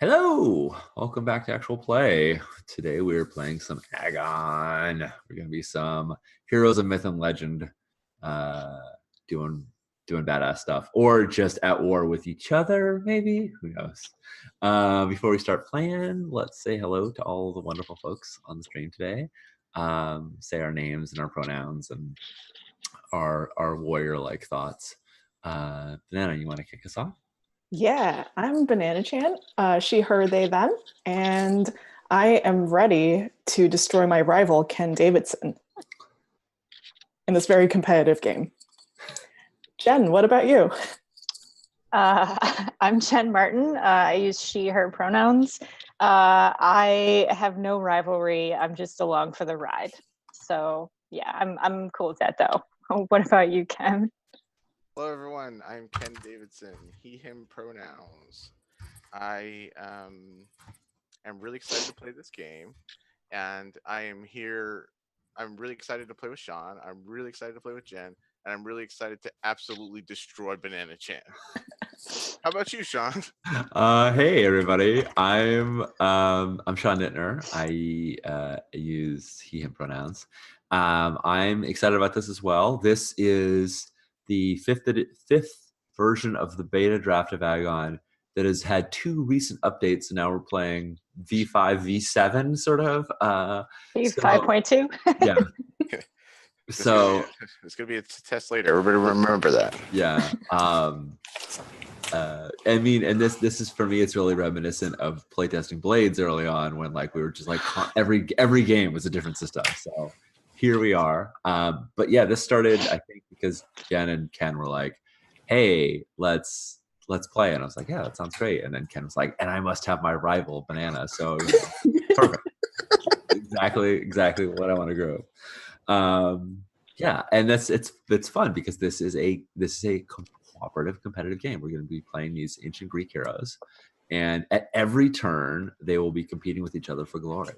Hello, welcome back to Actual Play. Today we are playing some Agon. We're gonna be some Heroes of Myth and Legend, uh, doing badass stuff, or just at war with each other. Maybe, who knows? Before we start playing, let's say hello to all the wonderful folks on the stream today. Say our names and our pronouns and our warrior-like thoughts. Banana, you want to kick us off? Yeah, I'm Banana Chan, she, her, they, them, and I am ready to destroy my rival, Ken Davidson, in this very competitive game. Jen, what about you? I'm Jen Martin. I use she, her pronouns. I have no rivalry. I'm just along for the ride. So yeah, I'm cool with that though. What about you, Ken? Hello everyone, I'm Ken Davidson, he, him pronouns. I am really excited to play this game, and I'm really excited to play with Sean, I'm really excited to play with Jen, and I'm really excited to absolutely destroy Banana Chan. How about you, Sean? Hey everybody, I'm Sean Nittner. I use he him pronouns. I'm excited about this as well. This is the fifth version of the beta draft of Agon that has had two recent updates, and now we're playing V5 V7 sort of. 5.2. Yeah. So it's gonna be a test later. Everybody remember that. Yeah. I mean, and this is for me. It's really reminiscent of playtesting Blades early on, when like we were just like every game was a different system. So here we are. But yeah, this started I think because Jen and Ken were like, "Hey, let's play," and I was like, "Yeah, that sounds great." And then Ken was like, "And I must have my rival Banana." So perfect, exactly what I want to grow. Yeah, and it's fun because this is a cooperative competitive game. We're going to be playing these ancient Greek heroes, and at every turn they will be competing with each other for glory.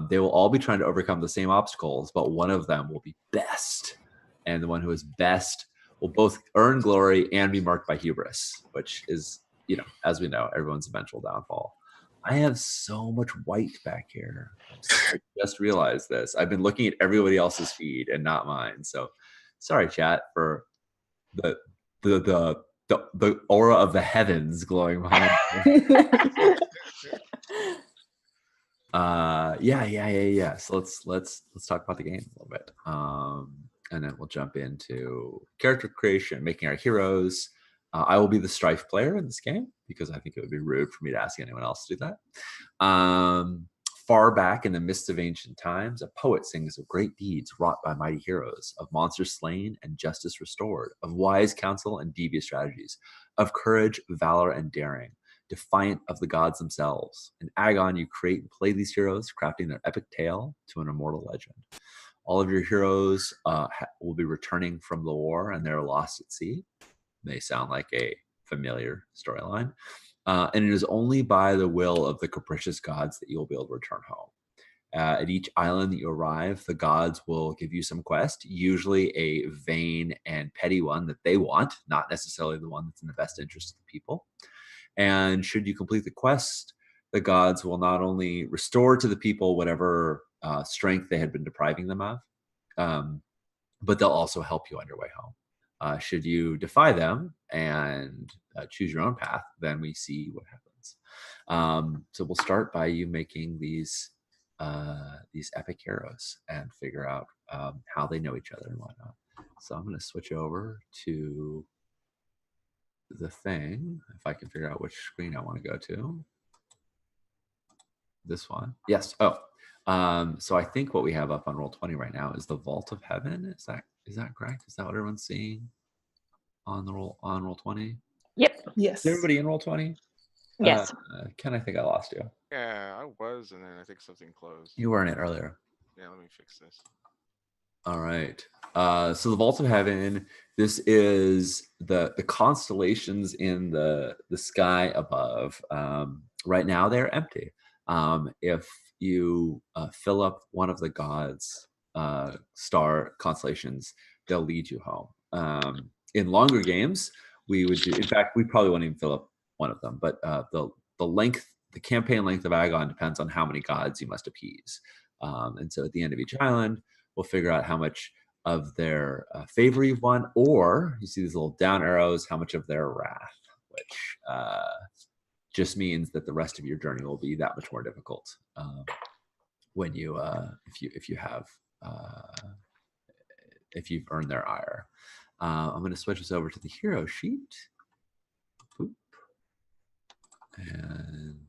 They will all be trying to overcome the same obstacles, but one of them will be best, and the one who is best will both earn glory and be marked by hubris, which is, as we know, everyone's eventual downfall. I have so much white back here. I just realized this. I've been looking at everybody else's feed and not mine. So sorry, chat, for the aura of the heavens glowing behind me. Yeah. So let's talk about the game a little bit. And then we'll jump into character creation, making our heroes. I will be the strife player in this game because I think it would be rude for me to ask anyone else to do that. Far back in the midst of ancient times, a poet sings of great deeds wrought by mighty heroes, of monsters slain and justice restored, of wise counsel and devious strategies, of courage, valor, and daring, defiant of the gods themselves. In Agon, you create and play these heroes, crafting their epic tale to an immortal legend. All of your heroes will be returning from the war, and they're lost at sea. May sound like a familiar storyline. And it is only by the will of the capricious gods that you'll be able to return home. At each island that you arrive, the gods will give you some quest, usually a vain and petty one that they want, not necessarily the one that's in the best interest of the people. And should you complete the quest, the gods will not only restore to the people whatever strength they had been depriving them of, but they'll also help you on your way home. Should you defy them and choose your own path, then we see what happens. So we'll start by you making these epic heroes and figure out how they know each other and whatnot. So I'm going to switch over to the thing, if I can figure out which screen I want to go to. This one. Yes. Oh. So I think what we have up on Roll20 right now is the Vault of Heaven. Is that correct? Is that what everyone's seeing on Roll20? Yep. Yes. Is everybody in Roll20? Yes. Ken, I think I lost you. Yeah, I was, and then I think something closed. You were in it earlier. Yeah, let me fix this. All right. So the Vault of Heaven. This is the constellations in the sky above. Right now they're empty. If you fill up one of the gods' star constellations, they'll lead you home. In longer games, we would do. In fact, we probably won't even fill up one of them. But the length the campaign length of Agon depends on how many gods you must appease. And so at the end of each island, we'll figure out how much of their favor you've won, or you see these little down arrows, how much of their wrath, which just means that the rest of your journey will be that much more difficult when you if you've earned their ire. I'm going to switch us over to the hero sheet. Boop. And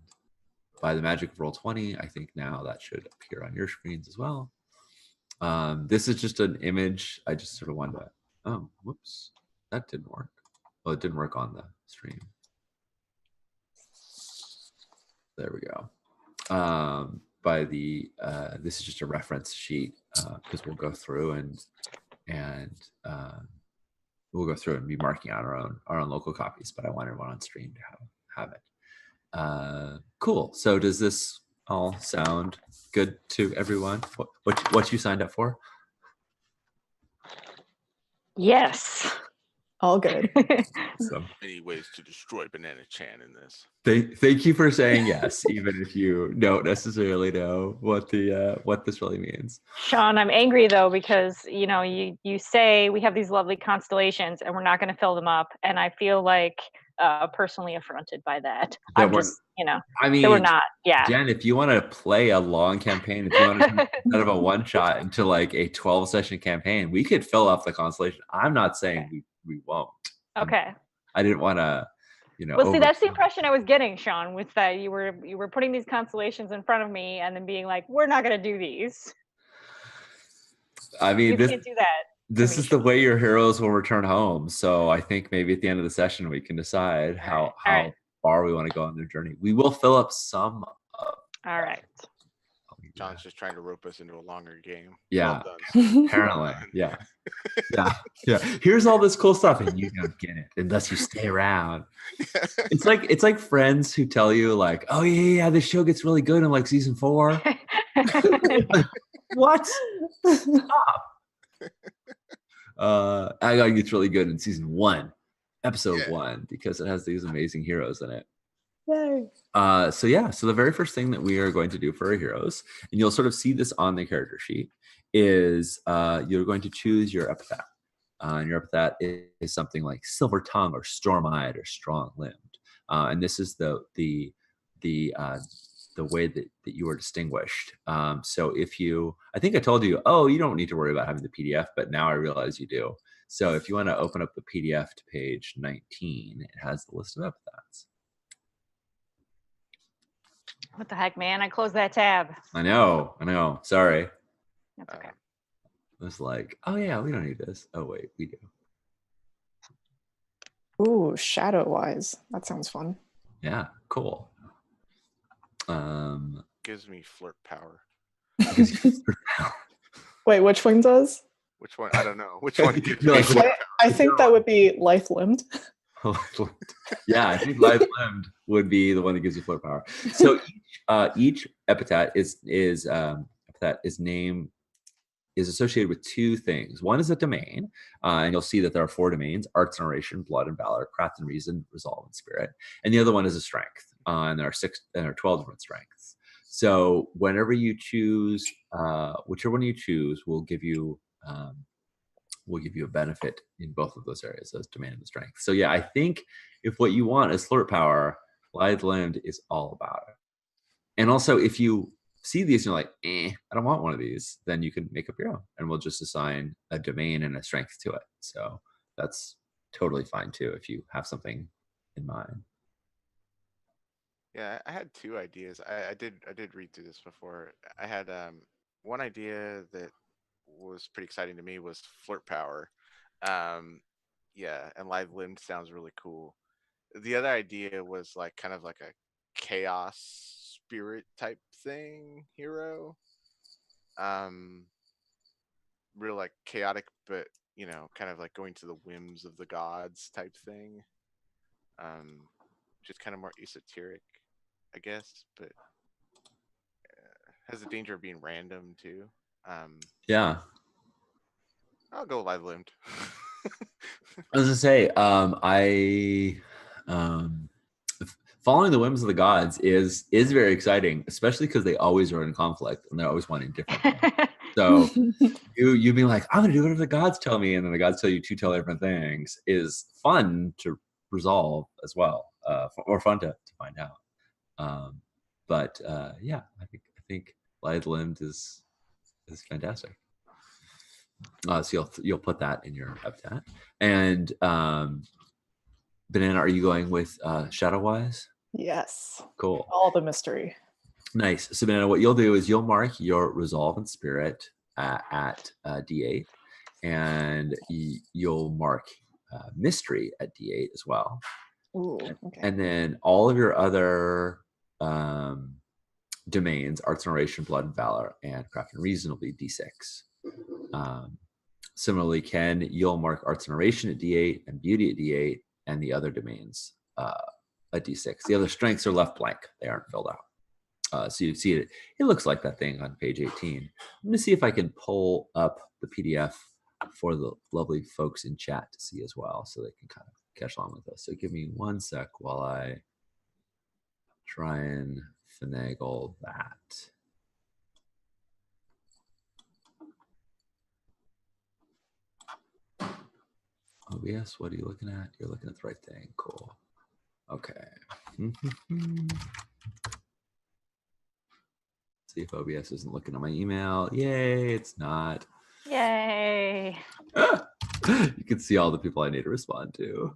by the magic of Roll20, I think now that should appear on your screens as well. This is just an image. I just sort of wanted to, oh, whoops, that didn't work. Well, it didn't work on the stream. There we go. This is just a reference sheet because we'll go through and we'll go through and be marking out our own local copies, but I want everyone on stream to have it. Cool. So does this all sound good to everyone? What you signed up for? Yes. All good. So Many ways to destroy Banana Chan in this. thank you for saying yes, even if you don't necessarily know what this really means. Sean, I'm angry though because you say we have these lovely constellations and we're not going to fill them up, and I feel like personally affronted by that. That I'm we're- just I mean, that we're not. Yeah. Jen, if you want to play a long campaign, if you want to turn instead of a one shot into like a 12-session campaign, we could fill up the constellation. I'm not saying we won't. Okay. I didn't want to, Well, see, that's the impression I was getting, Sean, was that you were putting these constellations in front of me and then being like, "We're not going to do these." I mean, You can't do that. This is the way your heroes will return home. So I think maybe at the end of the session we can decide how far we want to go on their journey. We will fill up some. All right. John's just trying to rope us into a longer game. Yeah. Well done. Apparently. Yeah. Yeah. Here's all this cool stuff, and you don't get it unless you stay around. It's like friends who tell you like, "Oh yeah, this show gets really good in like season 4." What? Stop. Agon gets really good in season 1, episode 1, because it has these amazing heroes in it. Yay. So the very first thing that we are going to do for our heroes, and you'll sort of see this on the character sheet, is you're going to choose your epithet. And your epithet is something like silver tongue or storm-eyed or strong-limbed. And this is the way that you are distinguished. So I think I told you, you don't need to worry about having the PDF, but now I realize you do. So if you want to open up the PDF to page 19, it has the list of epithets. What the heck, man? I closed that tab. I know. Sorry. That's okay. I was like, oh yeah, we don't need this. Oh wait, we do. Ooh, shadow wise. That sounds fun. Yeah, cool. Gives me flirt power. Wait, which one does? Which one? I don't know. Which one gives You're me like, flirt I think that would be life limbed. Yeah, I think life limbed would be the one that gives you flirt power. So each epithet is associated with 2 things. One is a domain, and you'll see that there are 4 domains: arts and oration, blood and valor, craft and reason, resolve and spirit. And the other one is a strength, and there are 12 different strengths. So whenever you choose, whichever one you choose will give you a benefit in both of those areas, those domain and the strength. So yeah, I think if what you want is flirt power, lithe limbed is all about it. And also, if you see these and you're like, I don't want one of these, then you can make up your own, and we'll just assign a domain and a strength to it. So that's totally fine too if you have something in mind. Yeah, I had 2 ideas. I did read through this before. I had one idea that was pretty exciting to me was flirt power. Yeah, and live limbed sounds really cool. The other idea was like kind of like a chaos spirit type thing hero. Real like chaotic, but kind of like going to the whims of the gods type thing. Just kind of more esoteric, I guess, but has the danger of being random too. Yeah. I'll go live limbed. I was gonna say, following the whims of the gods is very exciting, especially because they always are in conflict and they're always wanting different things. So you being like, I'm gonna do whatever the gods tell me, and then the gods tell you two totally different things is fun to resolve as well, or fun to find out. But yeah, I think Lithe Limbed is fantastic. So you'll put that in your habitat. And Banana, are you going with Shadowwise? Yes. Cool. All the mystery. Nice. So Banana, what you'll do is you'll mark your resolve and spirit at D8, and you'll mark mystery at D8 as well. Ooh, okay. And then all of your other domains, arts and oration, blood and valor, and craft and reason will be D6. Similarly, Ken, you'll mark arts and oration at D8 and beauty at D8, and the other domains at D6. The other strengths are left blank; they aren't filled out. So you see it. It looks like that thing on page 18. I'm going to see if I can pull up the PDF for the lovely folks in chat to see as well, so they can kind of catch along with us. So give me one sec while I try and finagle that. OBS, what are you looking at? You're looking at the right thing. Cool. Okay. See if OBS isn't looking at my email. Yay, it's not. Yay. You can see all the people I need to respond to.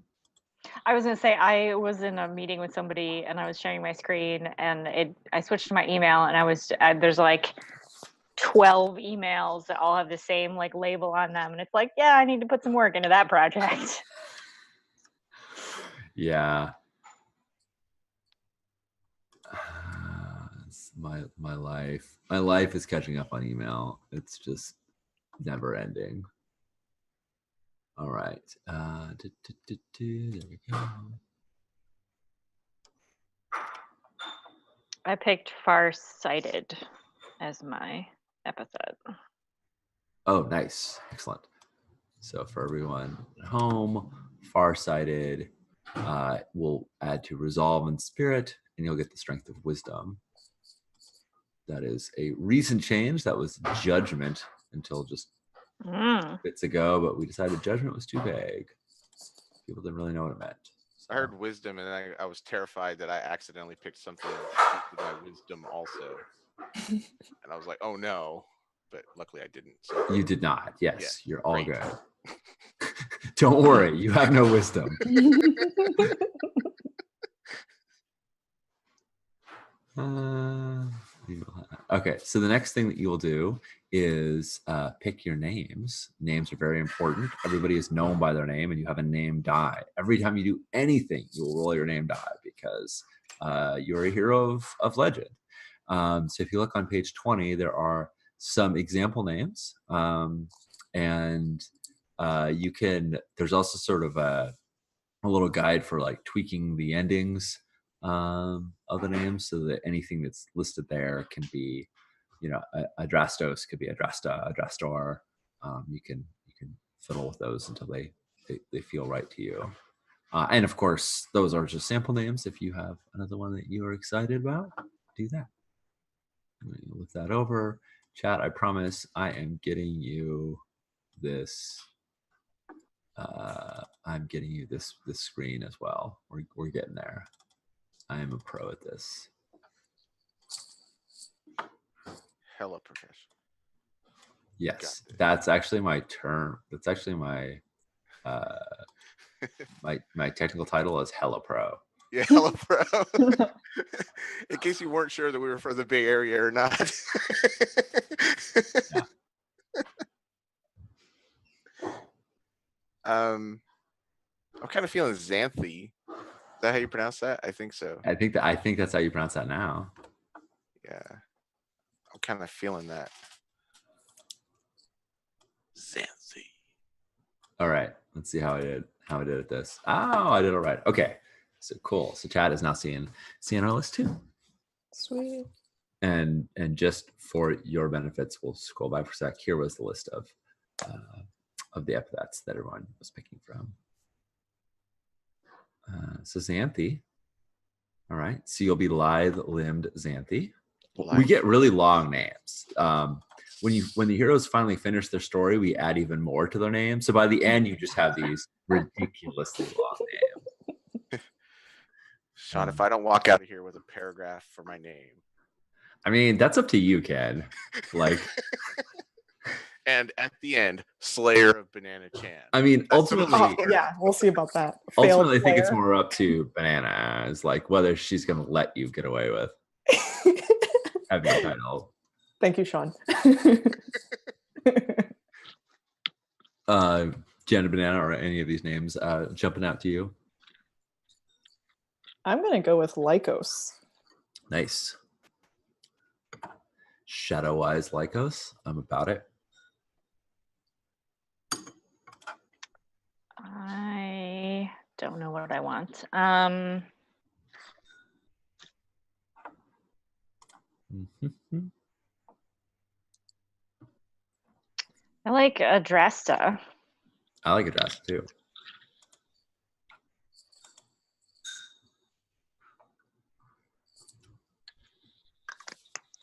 I was gonna say, I was in a meeting with somebody and I was sharing my screen, and I switched to my email, and there's like 12 emails that all have the same like label on them, and it's like, yeah, I need to put some work into that project. Yeah. It's my life. My life is catching up on email. It's just never ending. All right. There we go. I picked Farsighted as my episode. Oh, nice. Excellent. So for everyone at home, Farsighted will add to resolve and spirit, and you'll get the strength of wisdom. That is a recent change. That was judgment until just bits ago, but we decided judgment was too vague. People didn't really know what it meant. So. I heard wisdom, and I was terrified that I accidentally picked something with my wisdom also. And I was like, oh no. But luckily I didn't. So. You did not. Yes, Yeah, you're all great. good. Don't worry, you have no wisdom. Okay, so the next thing that you will do is pick your names. Names are very important. Everybody is known by their name, and you have a name die. Every time you do anything, you will roll your name die because you're a hero of legend. So if you look on page 20, there are some example names, and you can. There's also sort of a little guide for like tweaking the endings of the names, so that anything that's listed there can be, a Drastos could be a Drasta, a Drastor. You can fiddle with those until they feel right to you. And of course, those are just sample names. If you have another one that you are excited about, do that. Lift that over. Chat, I promise I am getting you this. I'm getting you this screen as well. We're getting there. I am a pro at this. Hella professional. Yes, that's actually my term. That's actually my my technical title is Hella Pro. Yeah, Hella Pro. In case you weren't sure that we were from the Bay Area or not. Yeah. I'm kind of feeling Xanthi. Is that how you pronounce that? I think so. I think that's how you pronounce that now. Yeah. I'm kind of feeling that. Xanthi. All right. Let's see how I did at this. Oh, I did all right. Okay. So cool. So Chad is now seeing our list too. Sweet. And just for your benefits, we'll scroll by for a sec. Here was the list of the epithets that everyone was picking from. So Xanthi All right. So you'll be lithe-limbed Xanthi. We Life. get really long names. When the heroes finally finish their story, we add even more to their name. So by the end, you just have these ridiculously long names. Sean, if I don't walk out of here with a paragraph for my name. I mean, that's up to you, Ken. Like, and at the end, Slayer of Banana Chan. I mean, That's ultimately, Oh, yeah, we'll see about that. ultimately, I think it's player. more up to Bananas, like whether she's going to let you get away with having a title. Thank you, Sean. Jen Banana or any of these names jumping out to you? I'm going to go with Lycos. Nice. Shadow Eyes Lycos. I'm about it. I don't know what I want. I like Adrasta. I like Adrasta too.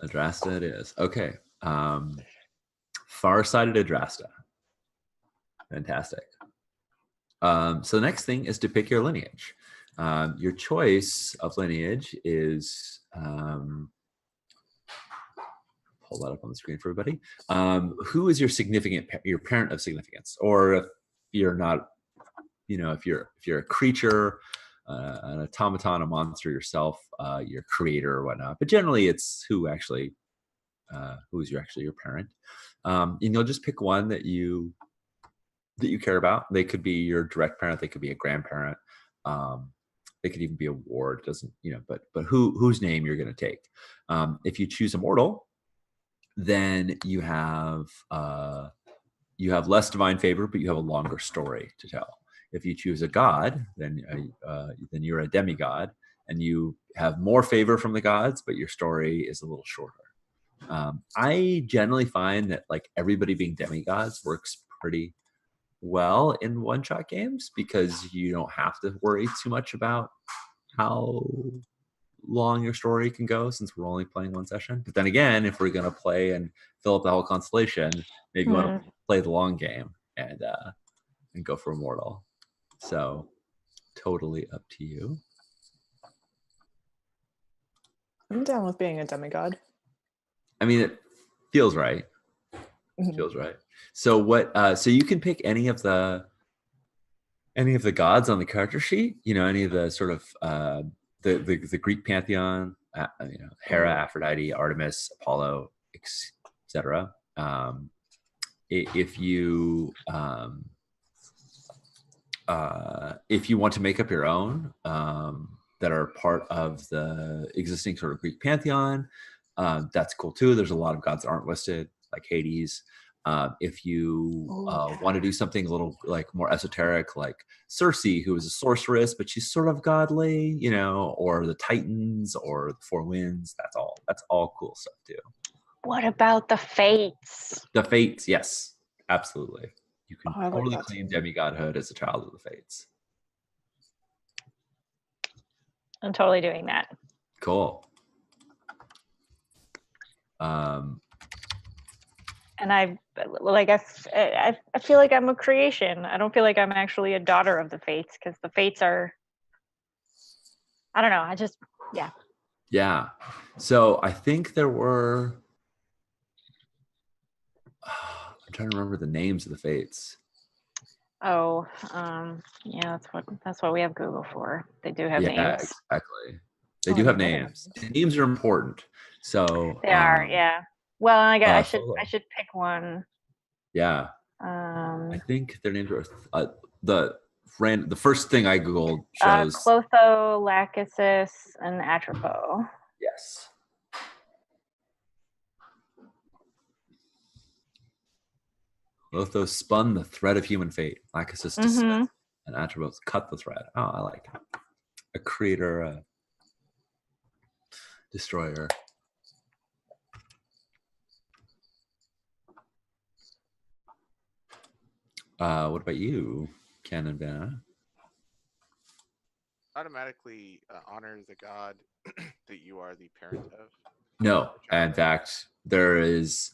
Adrasta it is. Okay. Far-sighted Adrasta. Fantastic. So the next thing is to pick your lineage. Your choice of lineage is pull that up on the screen for everybody. Who is your your parent of significance? Or if you're not, if you're a creature, an automaton, a monster yourself, your creator or whatnot. But generally, it's who is actually your parent. And you'll just pick one that you care about. They could be your direct parent. They could be a grandparent. They could even be a ward. It doesn't, but whose name you're going to take. If you choose immortal, then you have less divine favor, but you have a longer story to tell. If you choose a god, then you're a demigod, and you have more favor from the gods, but your story is a little shorter. I generally find that like everybody being demigods works pretty well in one-shot games because you don't have to worry too much about how long your story can go since we're only playing one session. But then again, if we're going to play and fill up the whole constellation, maybe you want to play the long game and go for immortal. So totally up to you. I'm down with being a demigod. I mean, it feels right. Mhm. Feels right. So what? So you can pick any of the gods on the character sheet. Any of the sort of the Greek pantheon. Hera, Aphrodite, Artemis, Apollo, etc. If you want to make up your own that are part of the existing sort of Greek pantheon, that's cool too. There's a lot of gods that aren't listed, like Hades. If you want to do something a little like more esoteric, like Circe, who is a sorceress, but she's sort of godly, or the Titans or the Four Winds, that's all cool stuff too. What about the Fates? The Fates, yes, absolutely. You can totally like claim demigodhood as a child of the Fates. I'm totally doing that. Cool. And I feel like I'm a creation. I don't feel like I'm actually a daughter of the Fates because the Fates are, I don't know. Yeah. So I think there were, I'm trying to remember the names of the Fates. Oh, yeah, that's what we have Google for. They do have names. Yeah, exactly. They do have names. Names are important. So they are, yeah. Well, I should pick one. Yeah. I think their names are the first thing I Googled shows Clotho, Lachesis, and Atropos. Yes. Clotho spun the thread of human fate. Lachesis to Smith, and Atropos cut the thread. Oh, I like it. A creator, a destroyer. What about you, Ken and Banana? automatically honor the god that you are the parent of? No, Child in of? fact, there is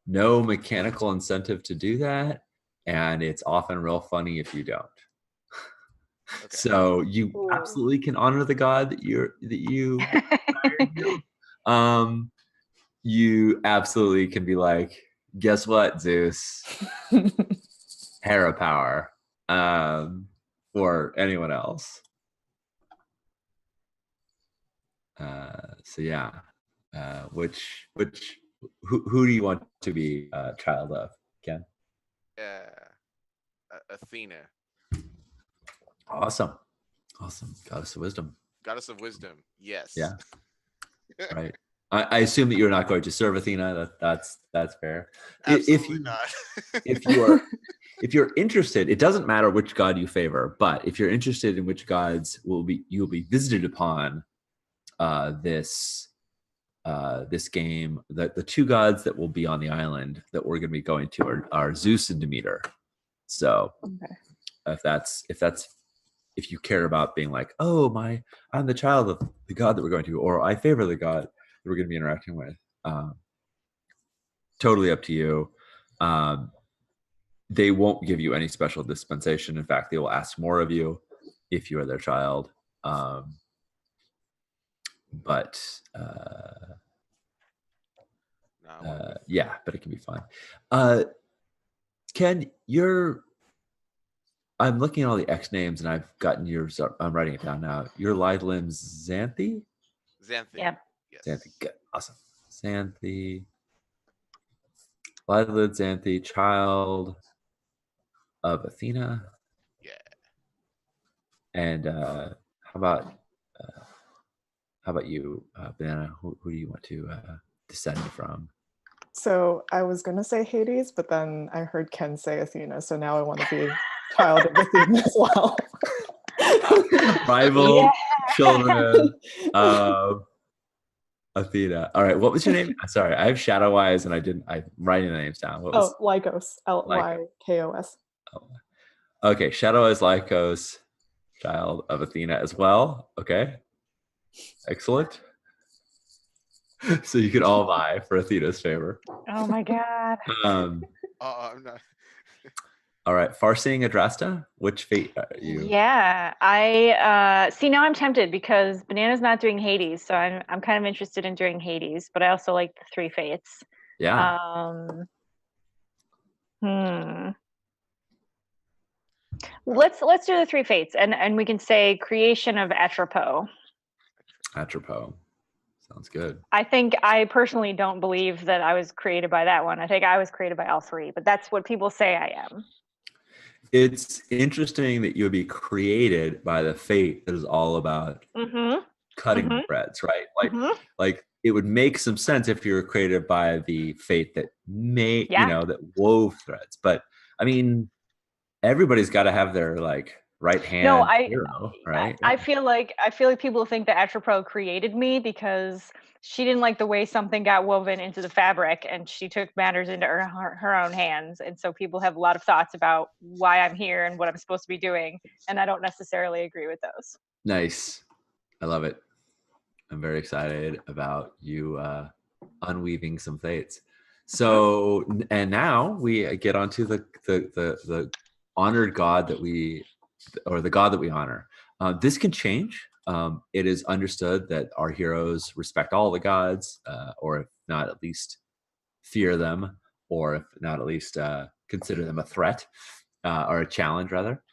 no mechanical incentive to do that, and it's often real funny if you don't. Okay. So you Ooh. absolutely can honor the god that you hired you. You absolutely can be like, guess what, Zeus? Hera power. Or anyone else. So yeah. Who do you want to be a child of, Ken? Athena, Awesome. Goddess of wisdom. goddess of wisdom. Yes. Yeah. Right. I assume that you're not going to serve Athena. That's fair. Absolutely not. If you're interested, it doesn't matter which god you favor, but if you're interested in which gods you will be visited upon this game, the two gods that will be on the island that we're going to be going to are Zeus and Demeter. So Okay. if you care about being like, oh, I'm the child of the god that we're going to, or I favor the god that we're going to be interacting with, totally up to you. They won't give you any special dispensation. In fact, they will ask more of you if you are their child. But yeah, but it can be fun. Ken, I'm looking at all the X names and I've gotten yours. I'm writing it down now. Your live limbs, Xanthi? Xanthi. Yeah. Yes. Xanthi, good. Awesome. Xanthi. Live limbs, Xanthi, child of Athena. Yeah. And how about you, Banana? Who do you want to descend from? So I was gonna say Hades, but then I heard Ken say Athena, so now I want to be child of Athena as well. Rival Yeah. children of Athena. All right, what was your name? Sorry, I have Shadow Eyes and I'm writing the names down. What was Lycos. Lykos. Okay, Shadow Eyes Lycos, child of Athena as well. Okay. Excellent. So you could all vie for Athena's favor. Oh my god. I'm not. All right, Farseeing Adrasta, which fate are you? Yeah, I see now I'm tempted because Banana's not doing Hades, so I'm kind of interested in doing Hades, but I also like the three fates. Yeah. Let's do the three fates and we can say creation of Atropos. Atropos. Sounds good. I personally don't believe that I was created by that one. I think I was created by all three, but that's what people say I am. It's interesting that you would be created by the fate that is all about cutting threads, right? Like it would make some sense if you were created by the fate that that wove threads. But I mean, everybody's got to have their like right hand hero, right? I feel like people think that Atropos created me because she didn't like the way something got woven into the fabric and she took matters into her own hands. And so people have a lot of thoughts about why I'm here and what I'm supposed to be doing. And I don't necessarily agree with those. Nice. I love it. I'm very excited about you unweaving some fates. So, and now we get onto the honored god the god that we honor. This can change. It is understood that our heroes respect all the gods, or if not, at least fear them, or if not, at least consider them a threat or a challenge, rather.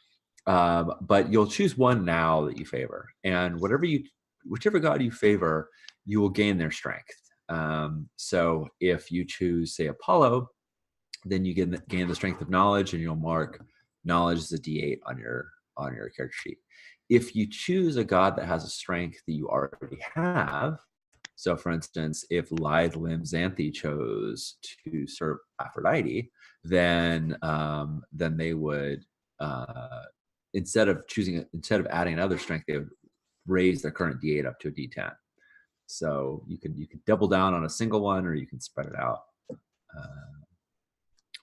But you'll choose one now that you favor, and whichever god you favor, you will gain their strength. So if you choose, say, Apollo, then you gain the strength of knowledge, and you'll mark knowledge as a D8 on your character sheet. If you choose a god that has a strength that you already have, so for instance, if Lithe Limb Xanthi chose to serve Aphrodite, then they would instead of adding another strength, they would raise their current D8 up to a D10. So you can double down on a single one, or you can spread it out.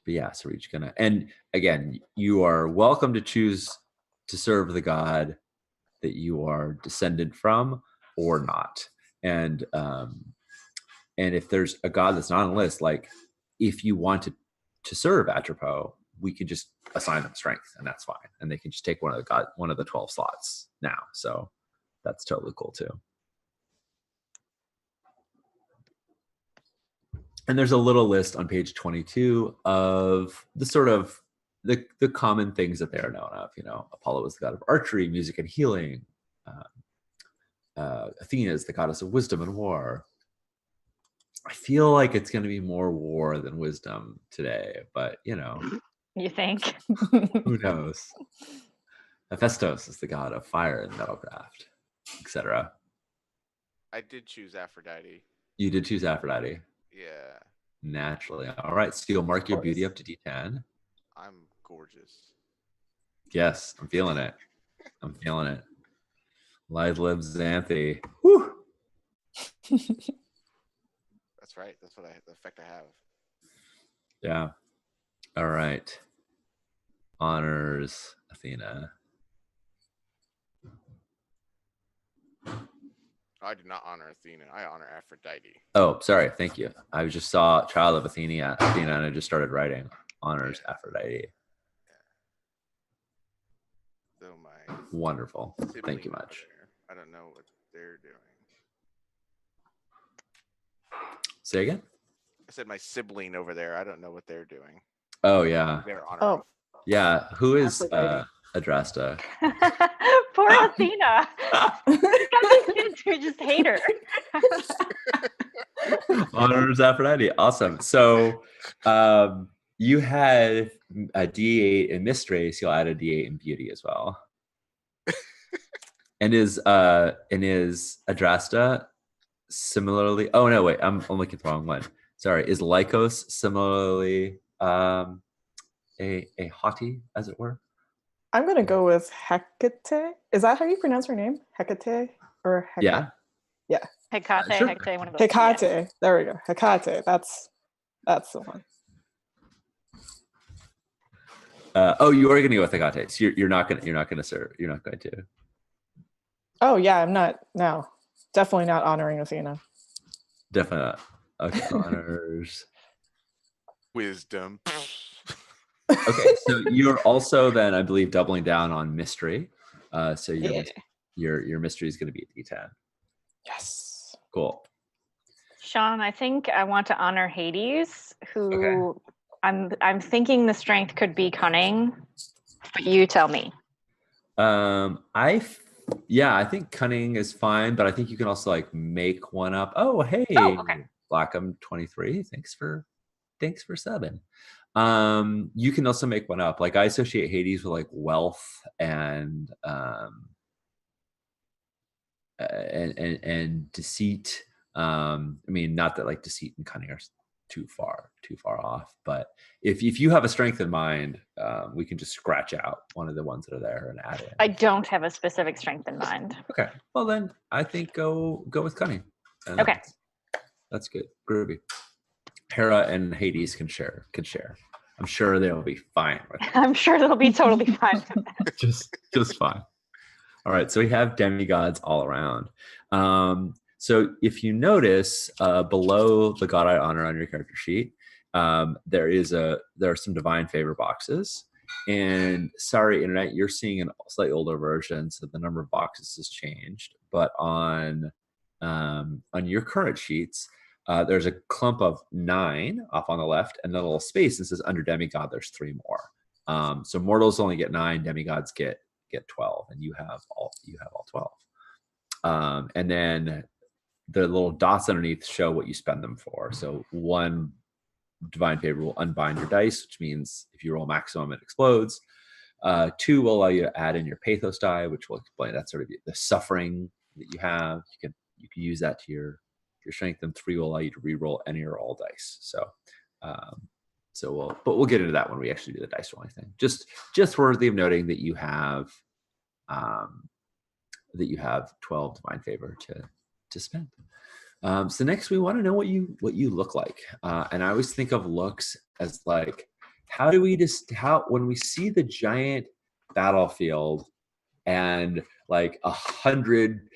But yeah, so we're each gonna, and again, you are welcome to choose to serve the god that you are descended from or not. And if there's a god that's not on the list, like if you wanted to serve Atropos, we could just assign them strength, and that's fine. And they can just take one of the 12 slots now. So that's totally cool too. And there's a little list on page 22 of the sort of the common things that they are known of. You know, Apollo is the god of archery, music, and healing. Athena is the goddess of wisdom and war. I feel like it's going to be more war than wisdom today, but you know. You think? Who knows? Hephaestus is the god of fire and metalcraft, etc. I did choose Aphrodite. You did choose Aphrodite. Yeah. Naturally. All right. So you'll mark your beauty up to D10. I'm gorgeous. Yes, I'm feeling it. I'm feeling it. Live lives Xanthi. Woo! That's right. That's what the effect I have. Yeah. All right. Honors Athena. I do not honor Athena. I honor Aphrodite. Oh, sorry. Thank you. I just saw Child of Athena, and I just started writing honors Aphrodite. So my Wonderful. Thank you sibling much. over there, I don't know what they're doing. Say again? I said my sibling over there. I don't know what they're doing. Oh, yeah. They're honoring. Oh, Yeah. Who is Aphrodite. Poor Adrasta? Athena. These kids who just hate her. Honors Aphrodite. Awesome. So you had a D8 in Mistrace. You'll add a D8 in Beauty as well. and is Adrasta similarly? Oh no, wait. I'm looking at the wrong one. Sorry. Is Lycos similarly a haughty, as it were? I'm going to go with Hecate. Is that how you pronounce her name? Hecate or Hecate? Yeah. Hecate, Sure. Hecate, one of those. Hecate. Yeah. There we go. Hecate. That's the one. You are going to go with Hecate. So you're not going to serve. You're not going to. Oh yeah, I'm not. No, definitely not honoring Athena. Definitely not. Okay. Honors. Wisdom. Okay, so you're also then, I believe, doubling down on mystery. So your mystery is going to be a D10. Yes. Cool. Sean, I think I want to honor Hades, who Okay. I'm thinking the strength could be cunning, but you tell me. I think cunning is fine, but I think you can also like make one up. Oh, hey, okay. Blackham 23. Thanks for subbing. You can also make one up. Like I associate Hades with like wealth and deceit. I mean, not that like deceit and cunning are too far off, but if you have a strength in mind, we can just scratch out one of the ones that are there and add it. I don't have a specific strength in mind. Okay. Well, then I think go with cunning. Okay. That's good. Groovy. Hera and Hades can share. I'm sure they'll be fine with it. I'm sure they'll be totally fine with that. just fine. All right. So we have demigods all around. So if you notice below the god I honor on your character sheet, there are some divine favor boxes. And sorry, internet, you're seeing a slightly older version, so the number of boxes has changed. But on your current sheets, there's a clump of 9 off on the left, and then a little space that says under demigod. There's 3 more. So mortals only get 9, demigods get 12, and you have all 12. And then the little dots underneath show what you spend them for. So 1 divine favor will unbind your dice, which means if you roll maximum, it explodes. 2 will allow you to add in your pathos die, which will explain that sort of the suffering that you have. You can use that to your strength, and 3 will allow you to re-roll any or all dice. So we'll get into that when we actually do the dice rolling thing. Just worthy of noting that you have 12 divine favor to spend. So next we want to know what you look like, and I always think of looks as like, when we see the giant battlefield and like 100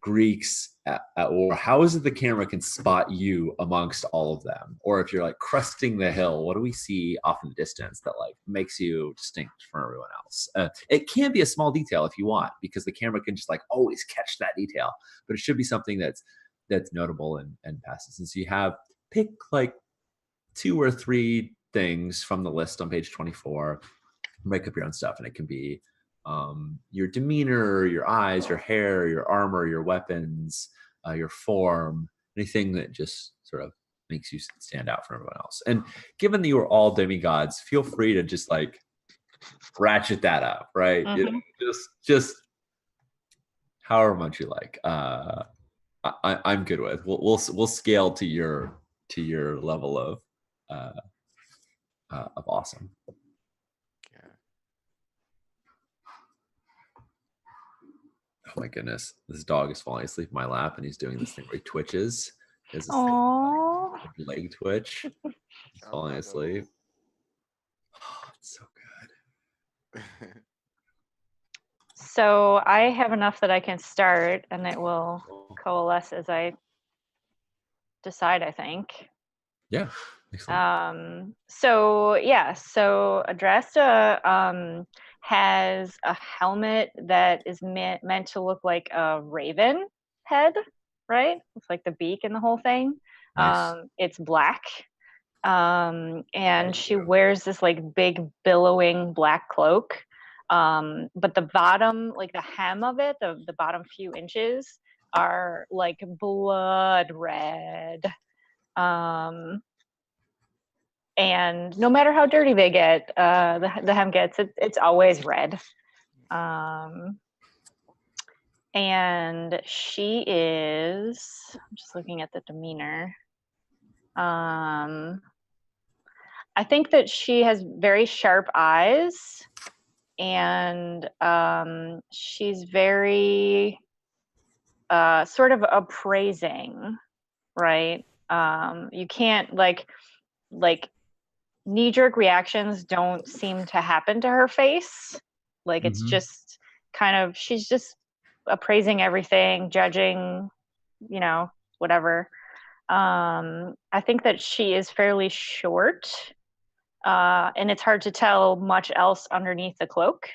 Greeks at war, how is it the camera can spot you amongst all of them? Or if you're like cresting the hill, what do we see off in the distance that like makes you distinct from everyone else? It can be a small detail if you want, because the camera can just like always catch that detail, but it should be something that's notable and passes. And so you have pick like 2 or 3 things from the list on page 24, make up your own stuff, and it can be your demeanor, your eyes, your hair, your armor, your weapons, your form, anything that just sort of makes you stand out from everyone else. And given that you are all demigods, feel free to just like ratchet that up, right? Just however much you like. I'm good with. We'll scale to your level of awesome. Oh my goodness, this dog is falling asleep in my lap, and he's doing this thing where he twitches. He has this thing, leg twitch. He's falling asleep. Oh, it's so good. So I have enough that I can start, and it will coalesce as I decide, I think. Yeah. Excellent. So Adrasta has a helmet that is meant to look like a raven head, right? It's like the beak and the whole thing. Nice. It's black. And she wears this like big billowing black cloak. But the bottom, like the hem of it, the bottom few inches are like blood red. And no matter how dirty they get, the hem gets, it's always red. And she is, I'm just looking at the demeanor. I think that she has very sharp eyes, and she's very sort of appraising, right? You can't like knee-jerk reactions don't seem to happen to her face. Like it's just kind of, she's just appraising everything, judging, whatever. I think that she is fairly short, and it's hard to tell much else underneath the cloak.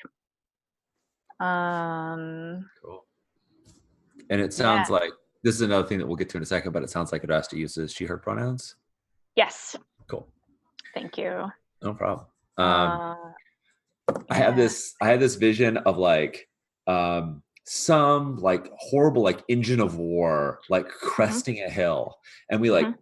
Cool. And it sounds like, this is another thing that we'll get to in a second, but it sounds like Adrasta uses she, her pronouns. Yes. Cool. Thank you. No problem. I had this vision of like some like horrible like engine of war like cresting a hill, and we have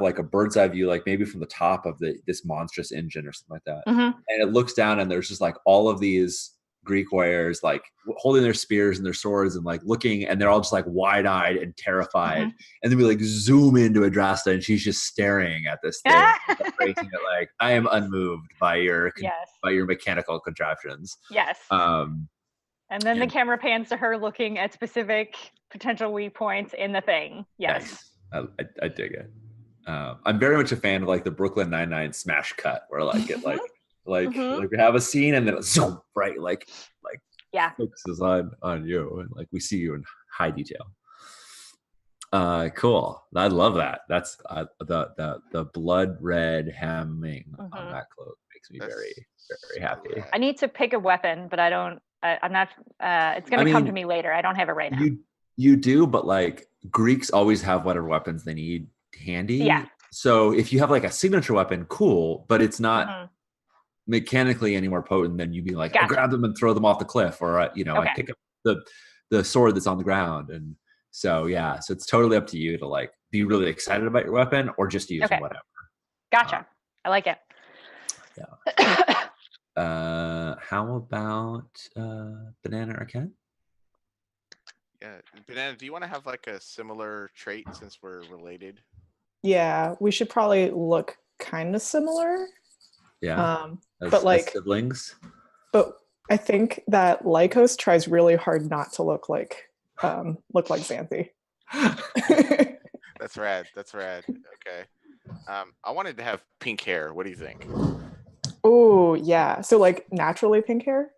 like a bird's eye view, like maybe from the top of this monstrous engine or something like that, and it looks down, and there's just like all of these Greek warriors like holding their spears and their swords and like looking, and they're all just like wide-eyed and terrified, and then we like zoom into Adrasta, and she's just staring at this thing, breaking it like, I am unmoved by your mechanical contraptions. Yes. And then the camera pans to her looking at specific potential weak points in the thing. Yes. Nice. I dig it. I'm very much a fan of like the Brooklyn Nine-Nine smash cut, where like it like we have a scene and then it zoom right like focuses on you, and like we see you in high detail. Cool. I love that. That's the blood red hemming on that cloak makes me very, very happy. I need to pick a weapon, but I'm not. It's going to come to me later. I don't have it right now. You do, but like Greeks always have whatever weapons they need handy. Yeah. So if you have like a signature weapon, cool, but it's not mechanically any more potent than you be like, I grab them and throw them off the cliff, or I pick up the sword that's on the ground. And so so it's totally up to you to like be really excited about your weapon or just use whatever. Gotcha. I like it. Yeah. How about Banana or Ken? Yeah, Banana, do you want to have like a similar trait since we're related? Yeah, we should probably look kind of similar. Yeah. But like siblings. But I think that Lycos tries really hard not to look like Xanthi. That's rad. Okay. I wanted to have pink hair. What do you think? Oh yeah. So like naturally pink hair?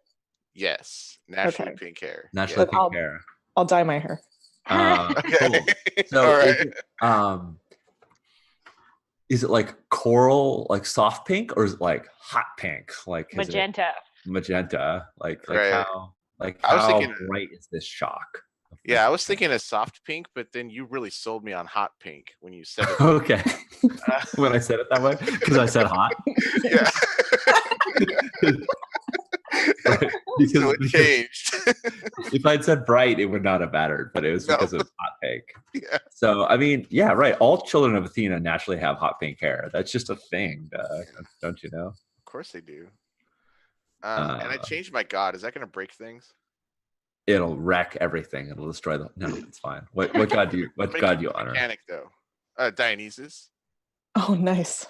Yes, naturally Okay. pink hair. Naturally But pink hair. I'll dye my hair. Okay. Cool. So All right. is it like coral, like soft pink, or is it like hot pink? Like is it Magenta. magenta? Like Right. I was how thinking, bright is this shock? yeah, I was thinking a soft pink, but then you really sold me on hot pink when you said it. Okay. When I said it that way, because I said hot. Yeah. Right. So it changed. If I'd said bright, it would not have mattered, but it was No. because it was hot pink. Yeah. So I mean, yeah, right. All children of Athena naturally have hot pink hair. That's just a thing, don't you know? Of course they do. And I changed my god. Is that going to break things? It'll wreck everything. It'll destroy the. No, it's fine. What god do you honor? Mechanic though. Dionysus. Oh, nice.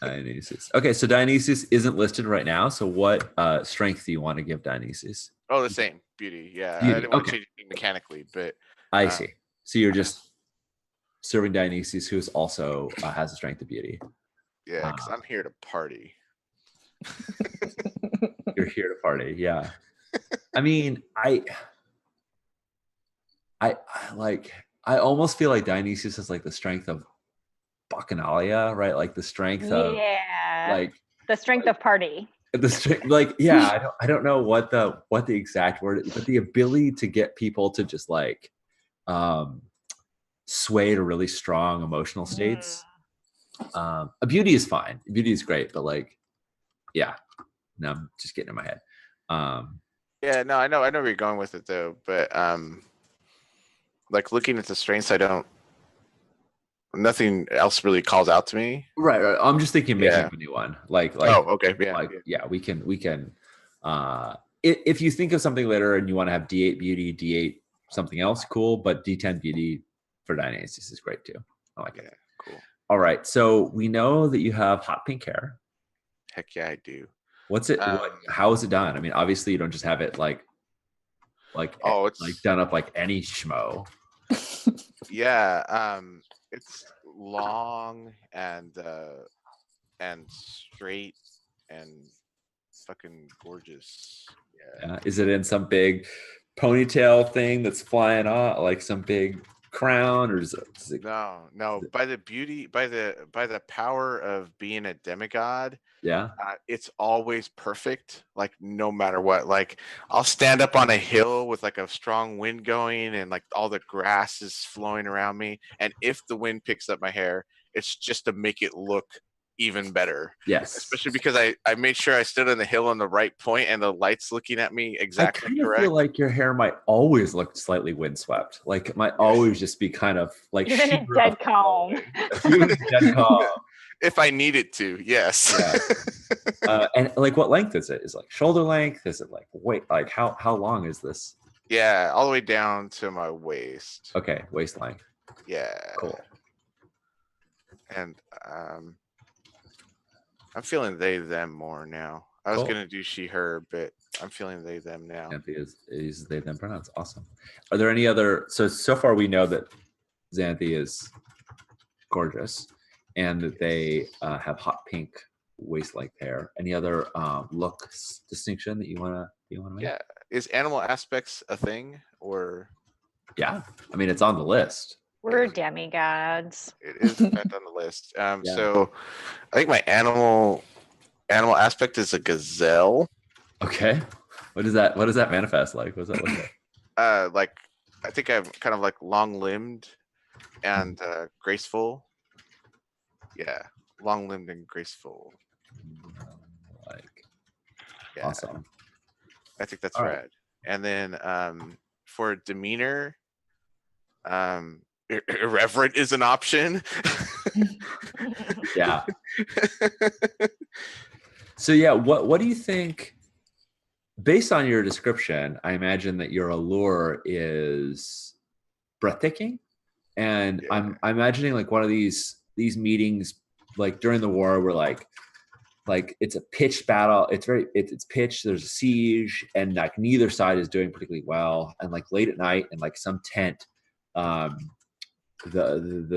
Dionysus. Okay, so Dionysus isn't listed right now. So what strength do you want to give Dionysus? Oh, the same beauty. Yeah, Beauty, I didn't want okay. to change anything mechanically, but I see. So you're just serving Dionysus, who is also has a strength of beauty. yeah, because I'm here to party. You're here to party, yeah. I mean, I almost feel like Dionysus is like the strength of Bacchanalia, right? Like the strength of like the strength of party. the strength, like yeah. I don't know what the exact word is, but the ability to get people to just like sway to really strong emotional states. A beauty is fine. Beauty is great, but like, yeah, no, I'm just getting in my head. Yeah, no, I know where you're going with it though, but like looking at the strengths, nothing else really calls out to me. Right. I'm just thinking making a new one. Like oh, okay, yeah, like yeah, we can if you think of something later and you want to have D8 beauty, D8 something else, cool, but D10 beauty for Dionysus is great too. I like it. Cool. All right. So we know that you have hot pink hair. Heck yeah, I do. What's it how is it done? I mean, obviously you don't just have it like it's like done up like any schmo. Yeah, it's long and straight and fucking gorgeous. Yeah. Is it in some big ponytail thing that's flying off, like some big crown, or is it no? By the beauty, by the power of being a demigod, yeah, it's always perfect. Like no matter what, like I'll stand up on a hill with like a strong wind going, and like all the grass is flowing around me, and if the wind picks up my hair, it's just to make it look even better. Yes, especially because I made sure I stood on the hill on the right point and the light's looking at me exactly I kind correct. of feel like your hair might always look slightly windswept. Like it might always just be kind of like even in dead calm. Even in dead calm. If I needed to, yes. Yeah. And like what length is it? Is it like shoulder length? Is it like wait, like how long is this? Yeah, all the way down to my waist. Okay, waist length. Yeah. Cool. And I'm feeling they them more now. I was gonna do she her, but I'm feeling they them now. Xanthi is they them pronouns. Awesome. Are there any other? So far we know that Xanthi is gorgeous, and that they have hot pink waist length hair. Any other looks distinction that you wanna make? Yeah. Is animal aspects a thing or? Yeah, I mean it's on the list. We're demigods. It is in fact on the list. So I think my animal aspect is a gazelle. Okay. What does that manifest like? What does that look like? Like I think I'm kind of like long limbed and graceful. Yeah. Long limbed and graceful. Like Yeah. awesome. I think that's All rad. And then for demeanor, irreverent is an option. Yeah. So yeah, what do you think? Based on your description, I imagine that your allure is breathtaking, and I'm imagining like one of these meetings like during the war where like it's a pitched battle. It's pitched. There's a siege, and like neither side is doing particularly well. And like late at night, in like some tent, the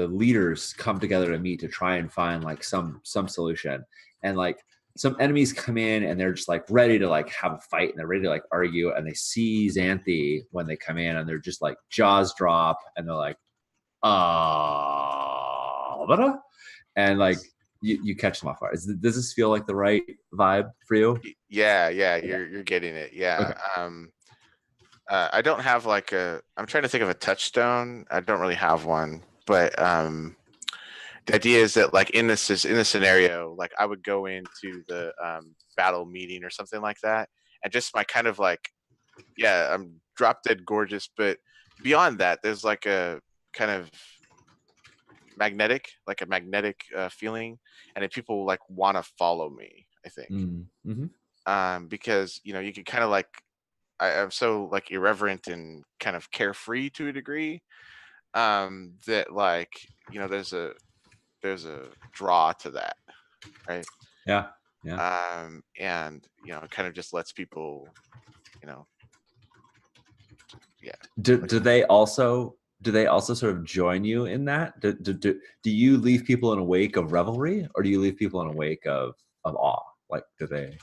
leaders come together to meet to try and find like some solution. And like some enemies come in and they're just like ready to like have a fight and they're ready to like argue, and they see Xanthi when they come in and they're just like jaws drop and they're like, and like you catch them off guard. Does this feel like the right vibe for you? Yeah, you're getting it. Yeah. Okay. I don't have like I'm trying to think of a touchstone. I don't really have one, but the idea is that like in this scenario, like I would go into the battle meeting or something like that, and just my kind of like, yeah, I'm drop dead gorgeous, but beyond that, there's like a kind of magnetic feeling, and if people like want to follow me, I think. Because you can kind of like I'm so like irreverent and kind of carefree to a degree, that like there's a draw to that, right? Yeah. And it kind of just lets people, yeah. Do they also sort of join you in that? Do you leave people in a wake of revelry, or do you leave people in a wake of awe? Like, do they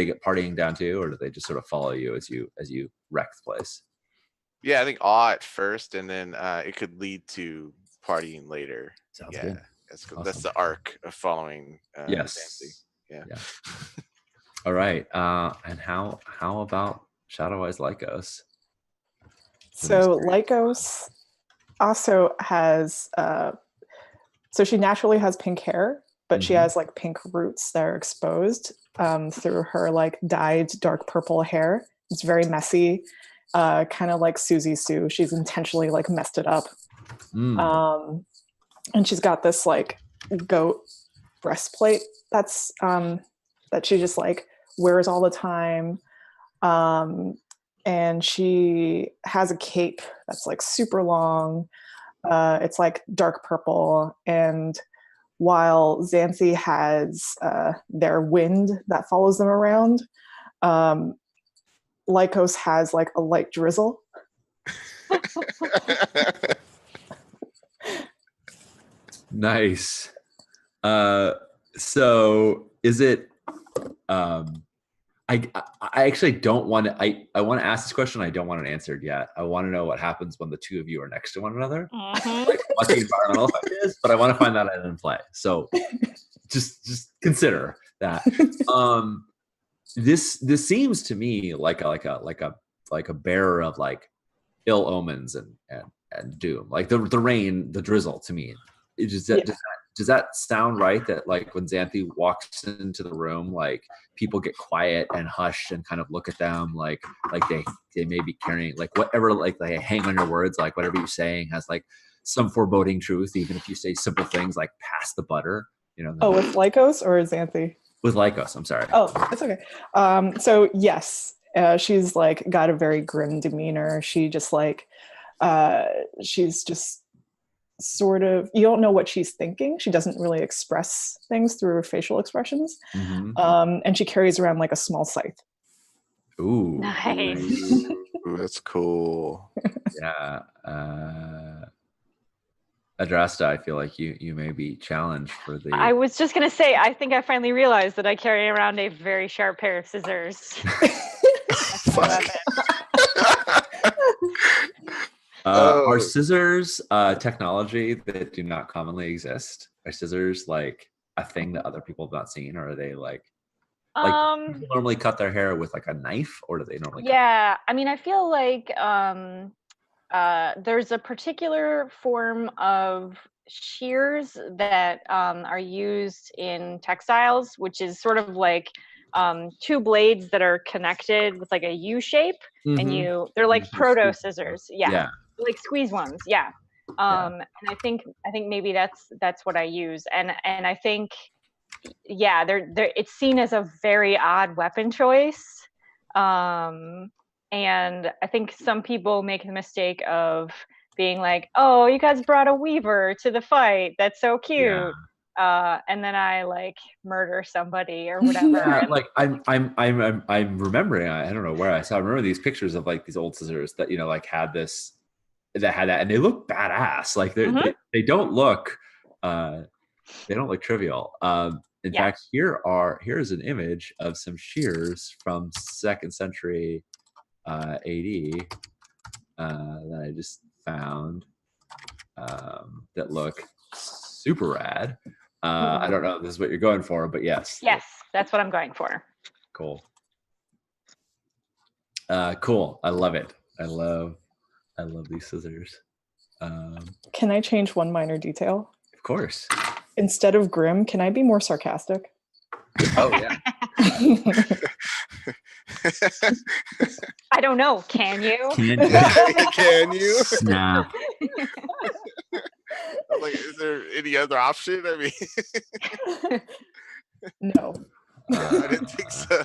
get partying down too, or do they just sort of follow you as you wreck the place? Yeah, I think awe at first, and then it could lead to partying later. Sounds good. Awesome. That's the arc of following. Yes. Yeah. All right. And how about Shadowwise Lycos? So Lycos also has so she naturally has pink hair, but she has like pink roots that are exposed through her like dyed dark purple hair. It's very messy, kind of like Susie Sue. She's intentionally like messed it up. And she's got this like goat breastplate that's that she just like wears all the time. And she has a cape that's like super long. It's like dark purple. And while Xanthi has their wind that follows them around, Lycos has like a light drizzle. Nice. So is it I actually don't want to I want to ask this question. I don't want it answered yet. I want to know what happens when the two of you are next to one another. Like what the environmental effect is, but I want to find that out in play. So just consider that. This seems to me like a bearer of like ill omens and doom. Like the rain, the drizzle to me. It just does that sound right? That like when Xanthi walks into the room, like people get quiet and hush and kind of look at them like they may be carrying like whatever, like they hang on your words, like whatever you're saying has like some foreboding truth, even if you say simple things like pass the butter, Oh, with Lycos or Xanthi? With Lycos, I'm sorry. Oh, it's okay. So yes, she's like got a very grim demeanor. She just like she's just sort of, you don't know what she's thinking. She doesn't really express things through her facial expressions. And she carries around like a small scythe. Ooh, nice. Ooh, that's cool. Yeah. Adrasta, I feel like you may be challenged for the. I was just gonna say, I think I finally realized that I carry around a very sharp pair of scissors. Are scissors technology that do not commonly exist? Are scissors like a thing that other people have not seen, or are they like people normally cut their hair with like a knife, or do they normally? Yeah, I mean, I feel like there's a particular form of shears that are used in textiles, which is sort of like two blades that are connected with like a U shape, and they're like proto scissors. Yeah. Like squeeze ones. Yeah. And I think maybe that's what I use. And I think, yeah, they're it's seen as a very odd weapon choice. And I think some people make the mistake of being like, oh, you guys brought a weaver to the fight. That's so cute. And then I like murder somebody or whatever. Yeah, like I'm remembering, I don't know where I remember these pictures of like these old scissors that, like had this, that had that, and they look badass. Like they don't look trivial. In Yeah. fact, here's an image of some shears from 2nd century AD that I just found that look super rad. I don't know if this is what you're going for, but yes. Yes, that's what I'm going for. Cool. Cool. I love it. I love these scissors. Can I change one minor detail? Of course. Instead of grim, can I be more sarcastic? Oh yeah. I don't know. Can you? Can you? Snap. Like, is there any other option? I mean, No. I didn't think so.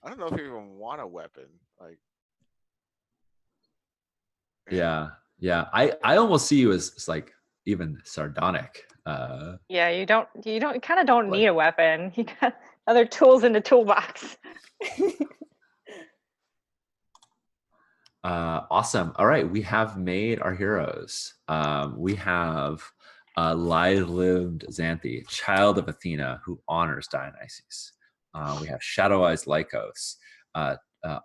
I don't know if you even want a weapon. Like, Yeah. I almost see you as like even sardonic. Yeah, you kind of don't Like- need a weapon. You got other tools in the toolbox. Awesome. All right, we have made our heroes. We have lithe-limbed Xanthi, child of Athena, who honors Dionysus. We have shadow-eyed Lycos,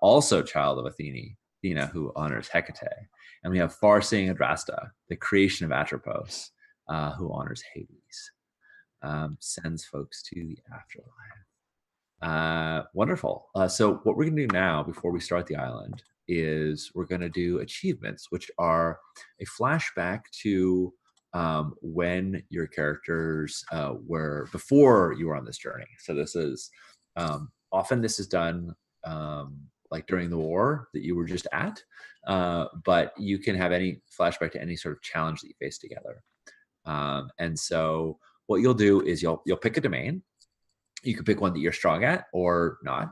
also child of Athena, who honors Hecate. And we have far-seeing Adrasta, the creation of Atropos, who honors Hades. Sends folks to the afterlife. Wonderful. So what we're going to do now, before we start the island, is we're going to do achievements, which are a flashback to when your characters were before you were on this journey. So this is often this is done like during the war that you were just at, but you can have any flashback to any sort of challenge that you face together. And so what you'll do is you'll pick a domain. You can pick one that you're strong at or not.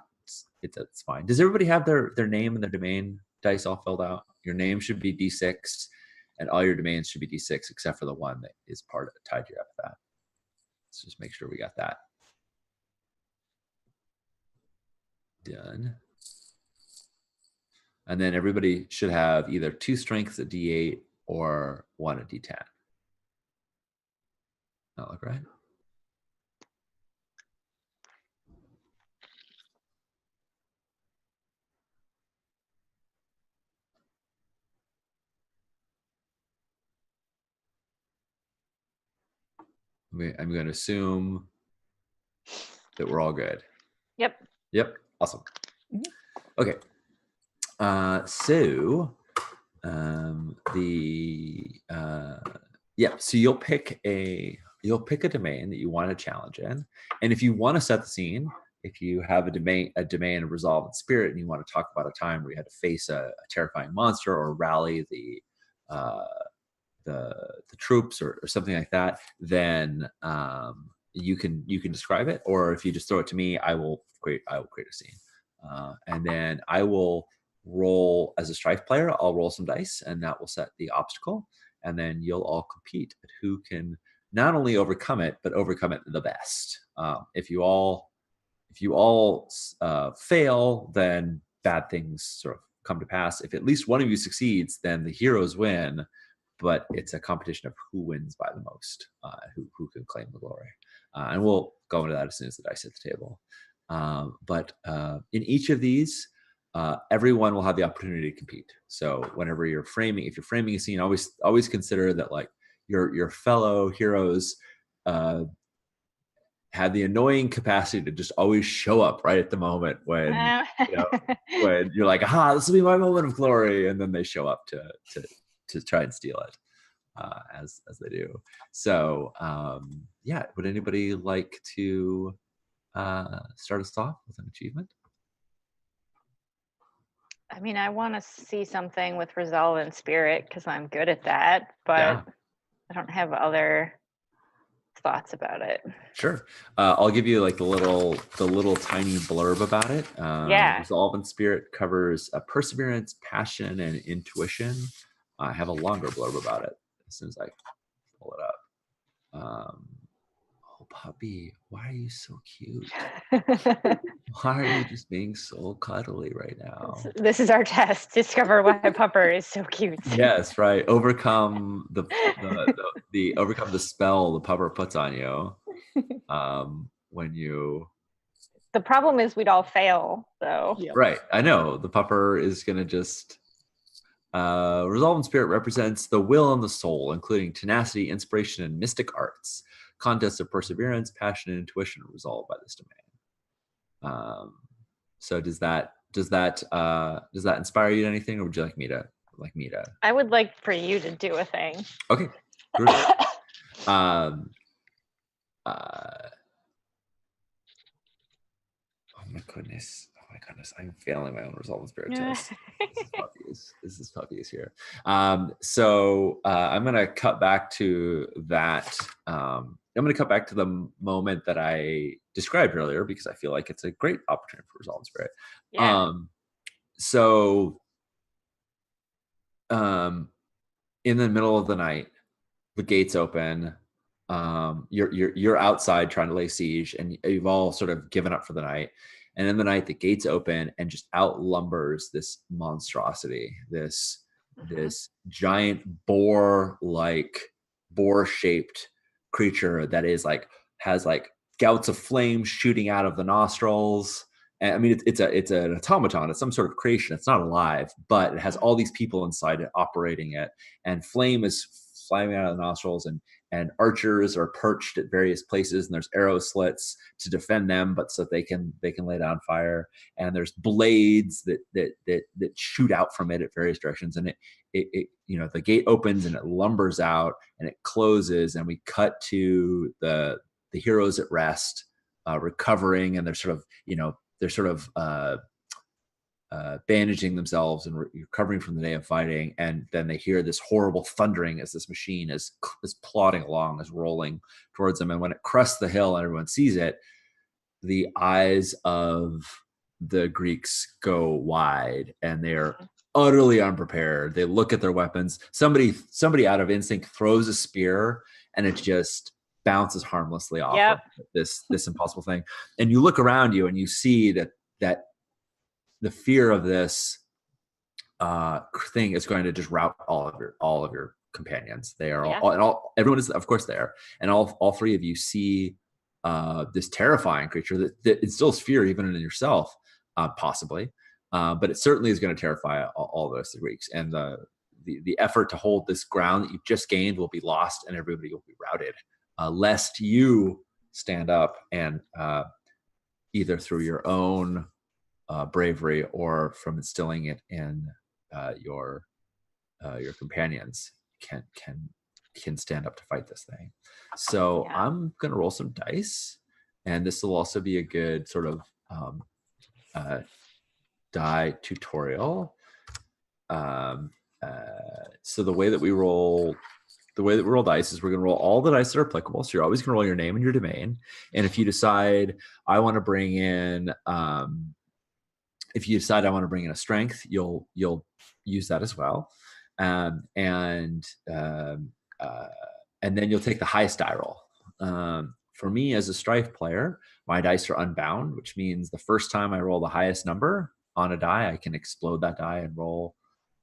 It's fine. Does everybody have their name and their domain dice all filled out? Your name should be D6, and all your domains should be D6, except for the one that is tied to your epithet. Let's just make sure we got that done. And then everybody should have either 2 strengths at D8 or 1 at D10. That look right? I'm going to assume that we're all good. Yep. Yep. Awesome. Okay. So so you'll pick a domain that you want to challenge in, and if you want to set the scene, if you have a domain of resolve and spirit, and you want to talk about a time where you had to face a terrifying monster or rally the troops or something like that, then you can describe it. Or if you just throw it to me, I will create a scene, and then I will roll as a strife player. I'll roll some dice, and that will set the obstacle, and then you'll all compete at who can not only overcome it but overcome it the best. If you all fail, then bad things sort of come to pass. If at least one of you succeeds, then the heroes win. But it's a competition of who wins by the most, who can claim the glory. And we'll go into that as soon as the dice hit the table. But in each of these, everyone will have the opportunity to compete. So whenever if you're framing a scene, always consider that like your fellow heroes have the annoying capacity to just always show up right at the moment when when you're like, aha, this will be my moment of glory, and then they show up to try and steal it, as they do. So would anybody like to start us off with an achievement? I mean, I want to see something with resolve and spirit because I'm good at that, but Yeah. I don't have other thoughts about it. Sure. I'll give you like the little tiny blurb about it. Resolve and spirit covers perseverance, passion, and intuition. I have a longer blurb about it as soon as I pull it up. Hold puppy, why are you so cute? Why are you just being so cuddly right now? This is our test. Discover why Pupper is so cute. Yes, right. Overcome overcome the spell the pupper puts on you. When you The problem is we'd all fail, though. Yep. right, I know the pupper is gonna just resolve in spirit represents the will and the soul, including tenacity, inspiration, and mystic arts. Contests of perseverance, passion, and intuition are resolved by this domain. So does that inspire you to anything, or would you like me to I would like for you to do a thing. Okay. Good. um oh my goodness, I'm failing my own resolve in spirit test. This is puppies here. So I'm gonna cut back to that. I'm gonna cut back to the moment that I described earlier because I feel like it's a great opportunity for resolve in spirit. Yeah. So in the middle of the night, the gates open. You're outside trying to lay siege, and you've all sort of given up for the night. And in the night, the gates open, and just out lumbers this monstrosity, this giant boar-shaped creature that is has gouts of flame shooting out of the nostrils. And I mean, it's an automaton. It's some sort of creation. It's not alive, but it has all these people inside it operating it, and flame is flying out of the nostrils, and archers are perched at various places, and there's arrow slits to defend them, but so they can lay down fire. And there's blades that shoot out from it at various directions. And it the gate opens and it lumbers out and it closes, and we cut to the heroes at rest, recovering, and they're sort of bandaging themselves and recovering from the day of fighting. And then they hear this horrible thundering as this machine is plodding along, is rolling towards them. And when it crests the hill and everyone sees it, the eyes of the Greeks go wide, and they're utterly unprepared. They look at their weapons. Somebody out of instinct throws a spear, and it just bounces harmlessly off of this impossible thing. And you look around you and you see that the fear of this thing is going to just rout all of your companions. They are everyone is of course there, and all three of you see this terrifying creature that instills fear even in yourself, possibly, but it certainly is going to terrify all the rest of the Greeks. And the effort to hold this ground that you've just gained will be lost, and everybody will be routed, lest you stand up and either through your own bravery or from instilling it in your companions can stand up to fight this thing. So I'm gonna roll some dice, and this will also be a good sort of die tutorial. So the way that we roll dice is we're going to roll all the dice that are applicable. So you're always going to roll your name and your domain. And if you decide I want to bring in a strength, you'll use that as well. And then you'll take the highest die roll. For me as a strife player, my dice are unbound, which means the first time I roll the highest number on a die, I can explode that die and roll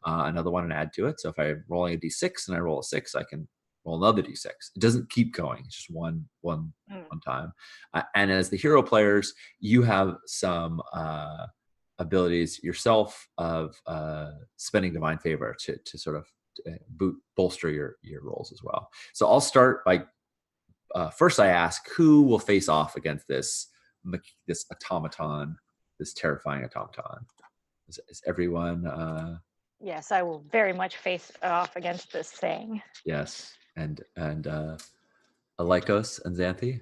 another one and add to it. So if I'm rolling a d6 and I roll a 6, I can roll another d6. It doesn't keep going. It's just one time. And as the hero players, you have some abilities yourself of spending divine favor to sort of bolster your rolls as well. So I'll start by first I ask who will face off against this automaton, this terrifying automaton. Is everyone Yes, I will very much face off against this thing. Yes. And Lycos and Xanthi?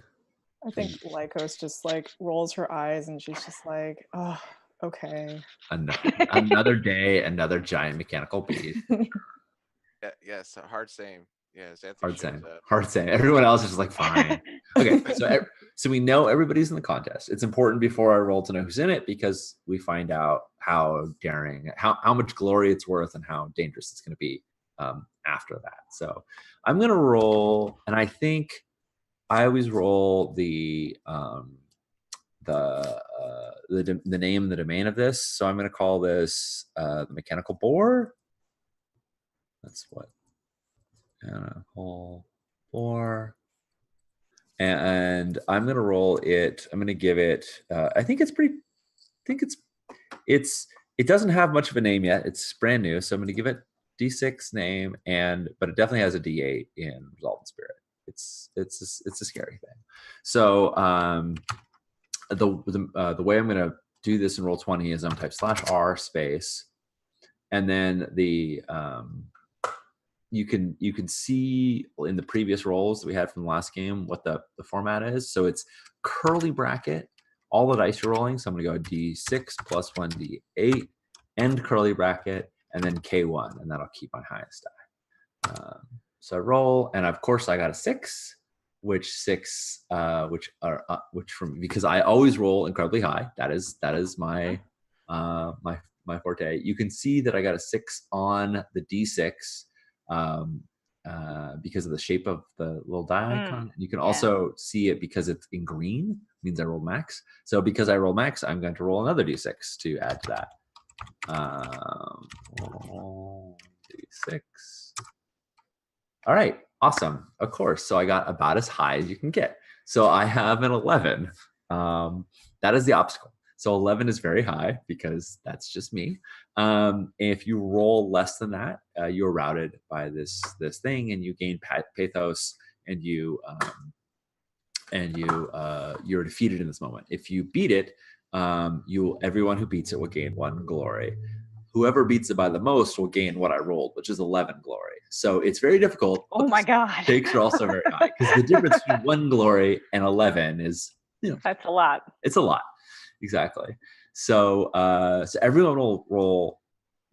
I think Lycos just rolls her eyes and she's just like, oh, okay. Another day, another giant mechanical beast. Yes, hard same. Yeah, hard same. Everyone else is just like, fine. Okay, so we know everybody's in the contest. It's important before I roll to know who's in it, because we find out how daring, how much glory it's worth, and how dangerous it's going to be after that. So I'm going to roll, and I think I always roll the name and the domain of this. So I'm going to call this the mechanical boar. That's what mechanical boar. And I'm going to roll it. I'm going to give it. I think it's pretty. I think it doesn't have much of a name yet. It's brand new, so I'm going to give it D6 name, but it definitely has a D8 in Resolve in Spirit. It's a scary thing. So the way I'm going to do this in Roll20 is I'm type /R space, and then the you can see in the previous rolls that we had from the last game what the format is. So it's curly bracket, all the dice you're rolling. So I'm going to go D6 plus 1 D8, end curly bracket, and then K1, and that'll keep my highest die. So I roll, and of course I got a 6, which because I always roll incredibly high. That is my my forte. You can see that I got a 6 on the D6. Because of the shape of the little die icon. You can also see it because it's in green, means I rolled max. So because I roll max, I'm going to roll another D6 to add to that. D6. All right, awesome. Of course. So I got about as high as you can get. So I have an 11. That is the obstacle. So 11 is very high because that's just me. If you roll less than that, you're routed by this thing, and you gain pathos, and you're defeated in this moment. If you beat it, everyone who beats it will gain 1 glory. Whoever beats it by the most will gain what I rolled, which is 11 glory. So it's very difficult. Oh my God. Stakes are also very high because the difference between 1 glory and 11 is, that's a lot. It's a lot. Exactly. So everyone will roll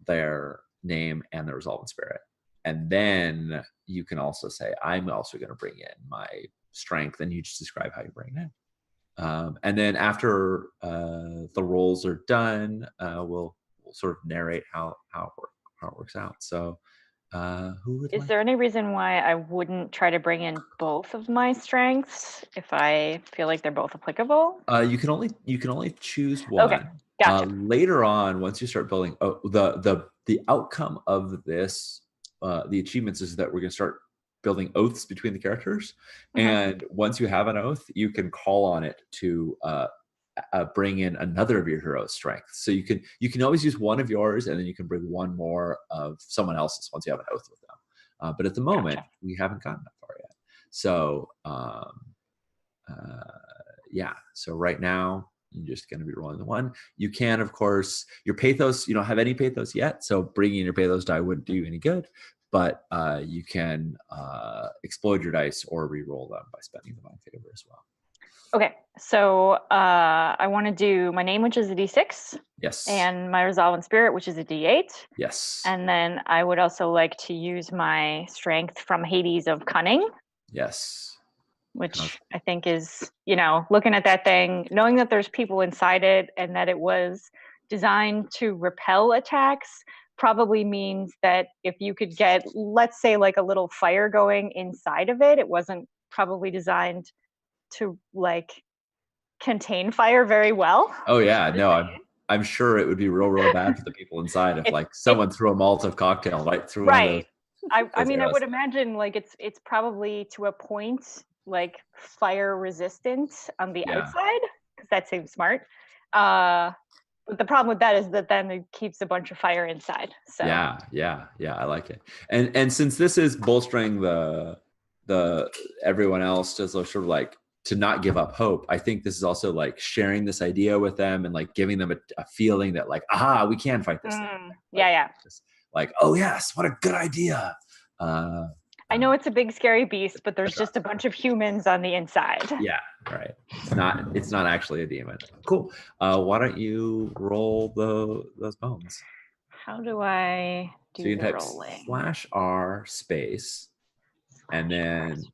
their name and their Resolve in Spirit. And then you can also say, I'm also going to bring in my strength, and you just describe how you bring it in. And then after the rolls are done, we'll sort of narrate how it works out. So is there any reason why I wouldn't try to bring in both of my strengths if I feel like they're both applicable? You can only choose one. Okay, gotcha. Later on, once you start building, the outcome of this, the achievements is that we're going to start building oaths between the characters, and once you have an oath, you can call on it to bring in another of your hero's strengths. So you can always use one of yours, and then you can bring one more of someone else's once you have an oath with them. But at the moment, we haven't gotten that far yet. So so right now you're just going to be rolling the 1. You can, of course, your pathos, you don't have any pathos yet, so bringing in your pathos die wouldn't do you any good, but you can explode your dice or re-roll them by spending them on favor as well. Okay, so I want to do my name, which is a D6. Yes. And my Resolve in Spirit, which is a D8. Yes. And then I would also like to use my strength from Hades of Cunning. Yes. Which I think is, looking at that thing, knowing that there's people inside it and that it was designed to repel attacks probably means that if you could get, let's say, like a little fire going inside of it, it wasn't probably designed to contain fire very well. Oh yeah, no, I'm sure it would be real bad for the people inside if someone threw a Molotov cocktail right through one of those. I mean, I would imagine it's probably to a point fire resistant on the outside, because that seems smart. But the problem with that is that then it keeps a bunch of fire inside. So yeah, I like it. And since this is bolstering the everyone else to sort of to not give up hope, I think this is also sharing this idea with them and giving them a feeling that aha, we can fight this thing. Just oh yes, what a good idea. I know it's a big scary beast, but there's just a bunch of humans on the inside. Yeah, right. It's not actually a demon. Cool. Why don't you roll those bones? How do I do you the type rolling? /R space, and then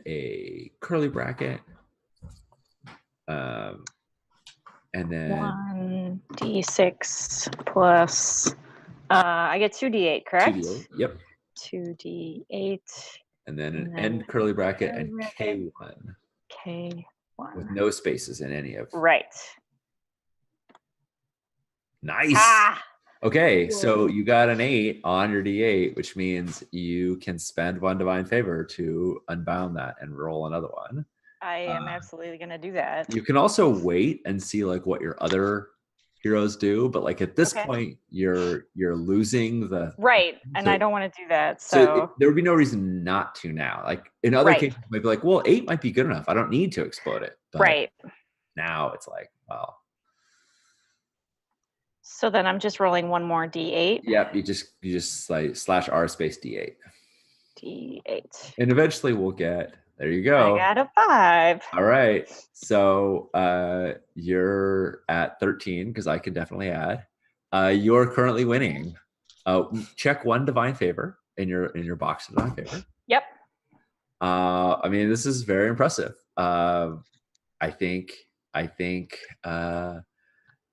a curly bracket, and then 1d6 plus I get 2d8, correct? 2d8. Yep. 2d8. and then an And then end curly bracket curly and bracket. K1 K1. with no spaces in any of. Right. Nice. Ah. Okay, so Whoa. you got an 8 on your D8, which means you can spend 1 divine favor to unbound that and roll another one. I am absolutely gonna do that. You can also wait and see like what your other heroes do, but like at this Okay. point, you're losing the Right, and so- I don't want to do that. So So, there would be no reason not to now. Like in other Right. cases, you might be like, well, 8 might be good enough. I don't need to explode it. But right. now it's like, well, So then I'm just rolling one more D8. yep, you just like /R space D8. D8. And eventually we'll get, there you I go. got a 5. All right. So you're at 13 because I can definitely add. You're currently winning. Check 1 divine favor in your box of divine favor. Yep. I mean, this is very impressive. I think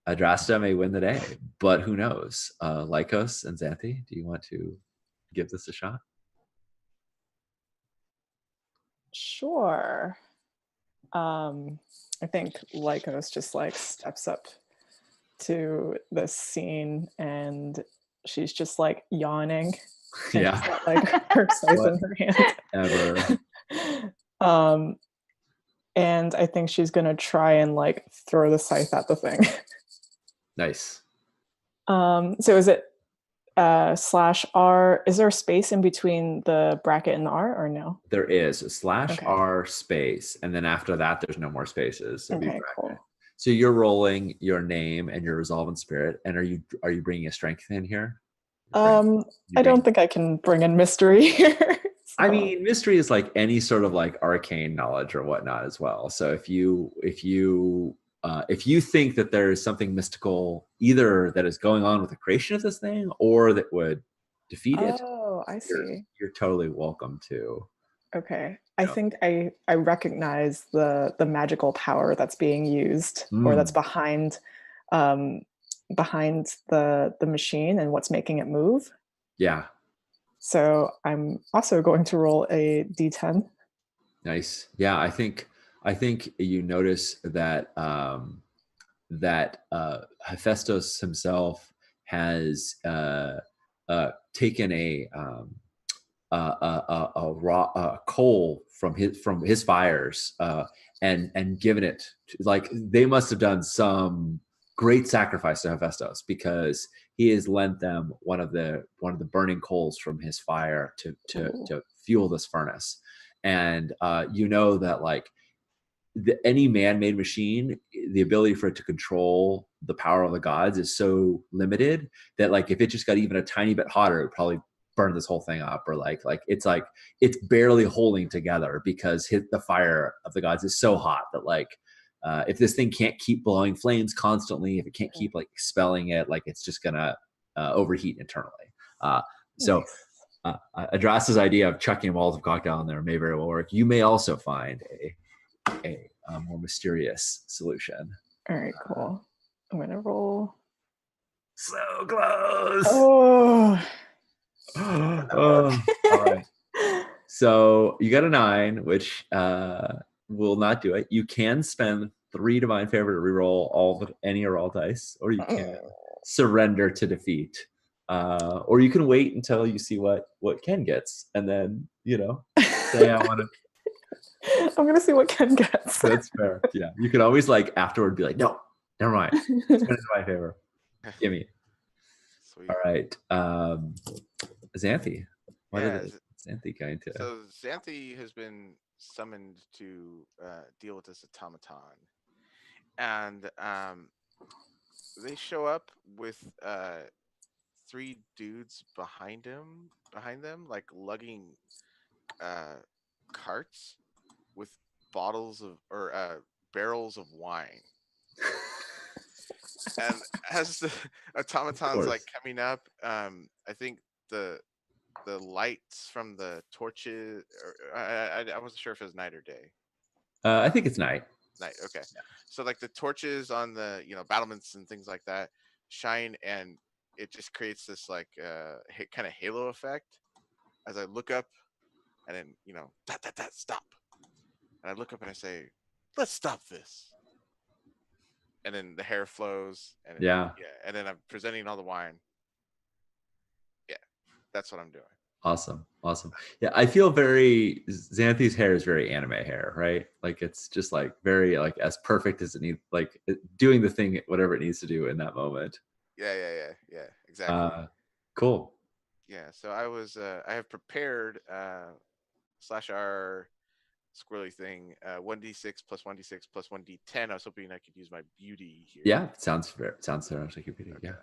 Adrasta may win the day, but who knows? Lycos and Xanthi, do you want to give this a shot? Sure. I think Lycos just like steps up to this scene and she's just like yawning. And Yeah. she's got, like her scythe in her hand. Ever. And I think she's gonna try and like throw the scythe at the thing. Nice. So is it /R? Is there a space in between the bracket and the R or no? There is a Okay. /R space, and then after that, there's no more spaces. It'd be Okay, bracket. cool. So you're rolling your name and your resolve and spirit, and are you bringing a strength in here? I don't think I can bring in mystery here. I so- mean, mystery is like any sort of like arcane knowledge or whatnot as well. So if you think that there is something mystical either that is going on with the creation of this thing or that would defeat it, Oh, I see. you're totally welcome to. Okay. I think I recognize the magical power that's being used or that's behind the machine and what's making it move. Yeah. So I'm also going to roll a d10. Nice. Yeah, I think you notice that Hephaestus himself has taken a raw coal from his fires and given it like they must have done some great sacrifice to Hephaestus because he has lent them one of the burning coals from his fire to fuel this furnace. And you know that like any man-made machine, the ability for it to control the power of the gods is so limited that like if it just got even a tiny bit hotter, it would probably burn this whole thing up. Or like it's barely holding together because the fire of the gods is so hot that like if this thing can't keep blowing flames constantly, if it can't keep like expelling it, like it's just gonna overheat internally. So Adrasta's idea of chucking walls of cocktail in there may very well work. You may also find a more mysterious solution. All right, cool. I'm gonna roll. So close. Oh. All right. So you got a 9, which will not do it. You can spend 3 divine favor to reroll any or all dice, or you can surrender to defeat, or you can wait until you see what Ken gets, and then say I want to. I'm gonna see what Ken gets. That's fair. Yeah, you can always like afterward be like, no, never mind. Spend it in my favor. Give me. Sweet. All right, Xanthi. What is Xanthi going to? So Xanthi has been summoned to deal with this automaton, and they show up with 3 dudes behind them, like lugging carts with bottles of or barrels of wine. And as the automaton's like coming up, I think the lights from the torches, I wasn't sure if it was night or day. I think it's night. Night, okay. Yeah. So like the torches on the battlements and things like that shine, and it just creates this like kind of halo effect. As I look up and then that stop. And I look up and I say, let's stop this. And then the hair flows, and and then I'm presenting all the wine. Yeah, that's what I'm doing. Awesome. Yeah, I feel very Xanthi's hair is very anime hair, right? Like it's just like very like as perfect as it needs, like doing the thing whatever it needs to do in that moment. Yeah, exactly. Cool. Yeah, so I have prepared /r squirrely thing 1d6 plus 1d6 plus 1d10. I was hoping I could use my beauty here. Yeah, sounds like your beauty. Okay. Yeah.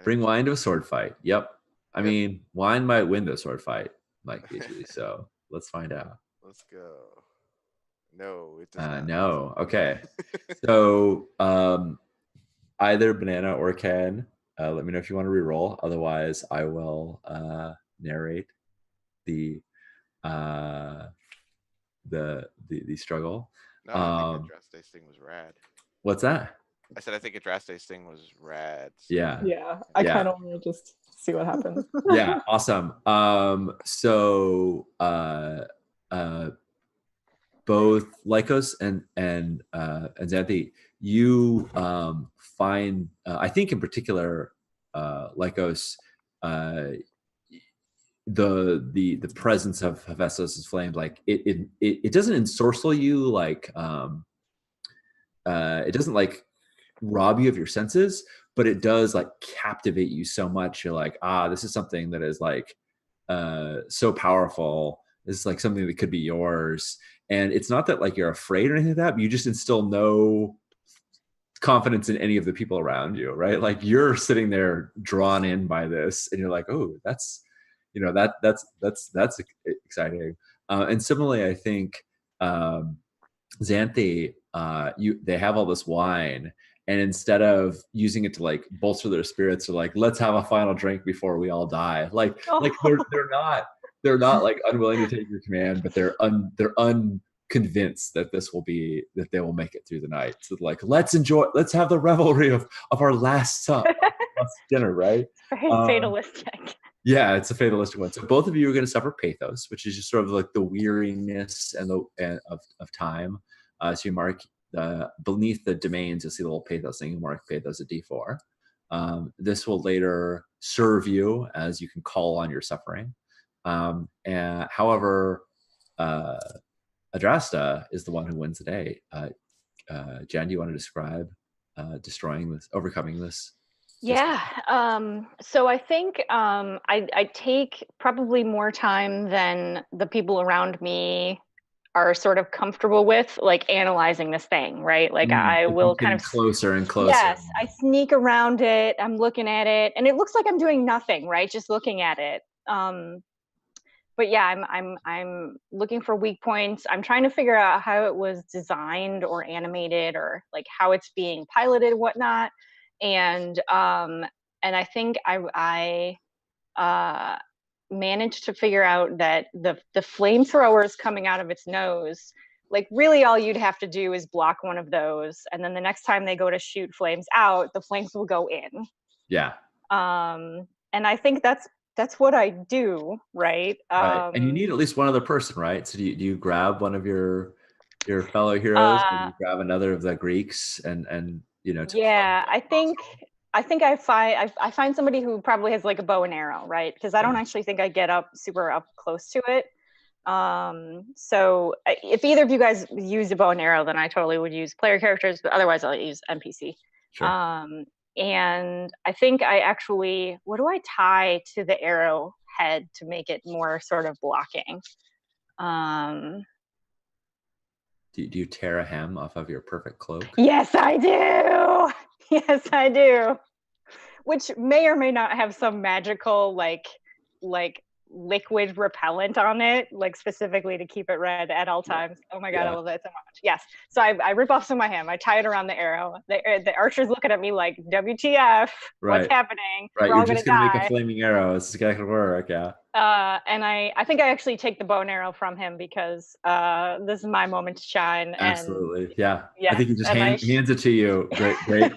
Bring wine to a sword fight. Yep. I mean, wine might win the sword fight, Mike BG. So let's find out. Let's go. No, it does not. No. Okay. So either Banana or Ken, let me know if you want to reroll. Otherwise, I will narrate the struggle. No, I think Adraste's thing was rad. What's that? I said I think Adraste's thing was rad. So. Yeah. I kind of want to just see what happens. Yeah, awesome. So both Lycos and Xanthi, you find I think in particular Lycos the presence of Hephaestus' flame, like it doesn't ensorcel you, like it doesn't like rob you of your senses, but it does like captivate you so much. You're like, this is something that is like so powerful. This is like something that could be yours. And it's not that like you're afraid or anything like that, but you just instill no confidence in any of the people around you, right? Like you're sitting there drawn in by this, and you're like, oh, that's exciting. And similarly, I think Xanthi, they have all this wine, and instead of using it to like bolster their spirits, or like, let's have a final drink before we all die, like they're not like unwilling to take your command, but they're unconvinced that that they will make it through the night. So like, let's have the revelry of our last dinner, right? Very fatalistic. Yeah, it's a fatalistic one. So both of you are going to suffer pathos, which is just sort of like the weariness of time. So you mark beneath the domains, you'll see the little pathos thing. You mark pathos a D4. This will later serve you as you can call on your suffering. And however, Adrasta is the one who wins the day. Jan, do you want to describe overcoming this? Yeah. So I think I take probably more time than the people around me are sort of comfortable with, like analyzing this thing, right? Like I will kind of closer and closer. Yes, I sneak around it. I'm looking at it, and it looks like I'm doing nothing, right? Just looking at it. But yeah, I'm looking for weak points. I'm trying to figure out how it was designed or animated, or like how it's being piloted and whatnot. And I think I managed to figure out that the flamethrowers coming out of its nose, like really all you'd have to do is block one of those, and then the next time they go to shoot flames out, the flames will go in. Yeah. And I think that's what I do, right? Right. And you need at least one other person, right? So do you grab one of your fellow heroes, or do you grab another of the Greeks and yeah, I think I find somebody who probably has like a bow and arrow, right? Because I don't actually think I get super up close to it. So if either of you guys use a bow and arrow, then I totally would use player characters, but otherwise I'll use NPC. Sure. And I think I actually, what do I tie to the arrow head to make it more sort of blocking? Do you tear a hem off of your perfect cloak? Yes, I do. Yes, I do. Which may or may not have some magical like liquid repellent on it, like specifically to keep it red at all times. Oh my god, I love that so much. Yes. So I rip off some of my hem. I tie it around the arrow. The archer's looking at me like, WTF? Right. What's happening? Right. You're just gonna make a flaming arrow. It's gonna work. Yeah. And I think I actually take the bow and arrow from him because this is my moment to shine. Absolutely. And, yeah. I think he just hands it to you. Great.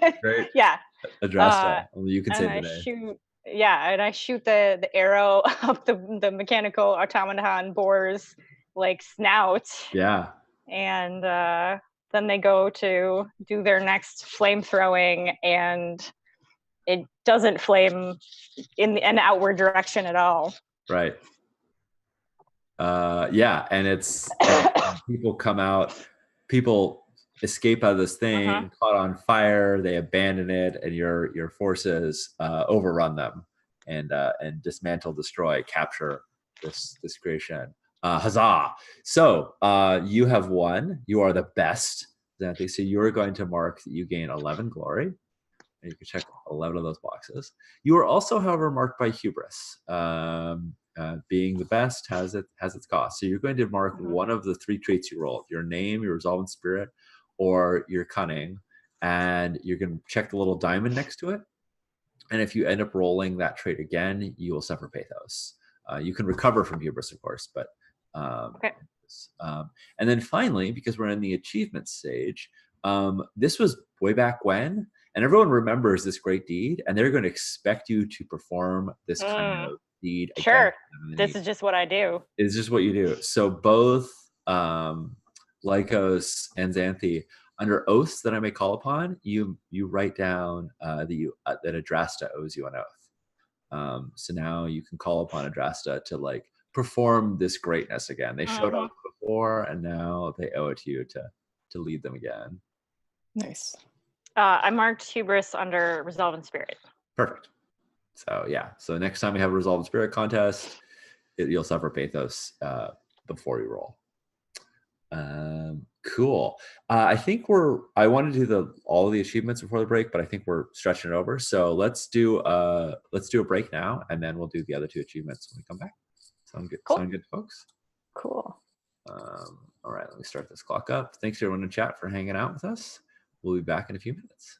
Yeah. Adrasta. Only you can save the day. And I shoot the arrow up the mechanical automaton bores, like snout. Yeah. And then they go to do their next flame throwing, and it doesn't flame in an outward direction at all. Right. Yeah, and and people come out, people escape out of this thing, caught on fire, they abandon it, and your forces overrun them and dismantle, destroy, capture this creation. Huzzah! So you have won. You are the best, Xanthi. So you are going to mark that you gain 11 glory. And you can check 11 of those boxes. You are also, however, marked by hubris. Being the best has its cost. So you're going to mark one of the 3 traits you rolled: your name, your resolve in spirit, or your cunning. And you're going to check the little diamond next to it. And if you end up rolling that trait again, you will suffer pathos. You can recover from hubris, of course, but Okay. And then finally, because we're in the achievement stage, this was way back when, and everyone remembers this great deed, and they're going to expect you to perform this kind of deed again. Sure. This is just what I do. It's just what you do. So both Lycos and Xanthi, under oaths that I may call upon, you write down that Adrasta owes you an oath. So now you can call upon Adrasta to like perform this greatness again. They showed up before, and now they owe it to you to lead them again. Nice. I marked hubris under resolve in spirit. Perfect. So yeah. So next time we have a resolve in spirit contest, you'll suffer pathos before you roll. Cool. I think I want to do all of the achievements before the break, but I think we're stretching it over. So let's do a break now, and then we'll do the other 2 achievements when we come back. Sound good? Cool. Sound good, folks? Cool. All right, let me start this clock up. Thanks everyone in chat for hanging out with us. We'll be back in a few minutes.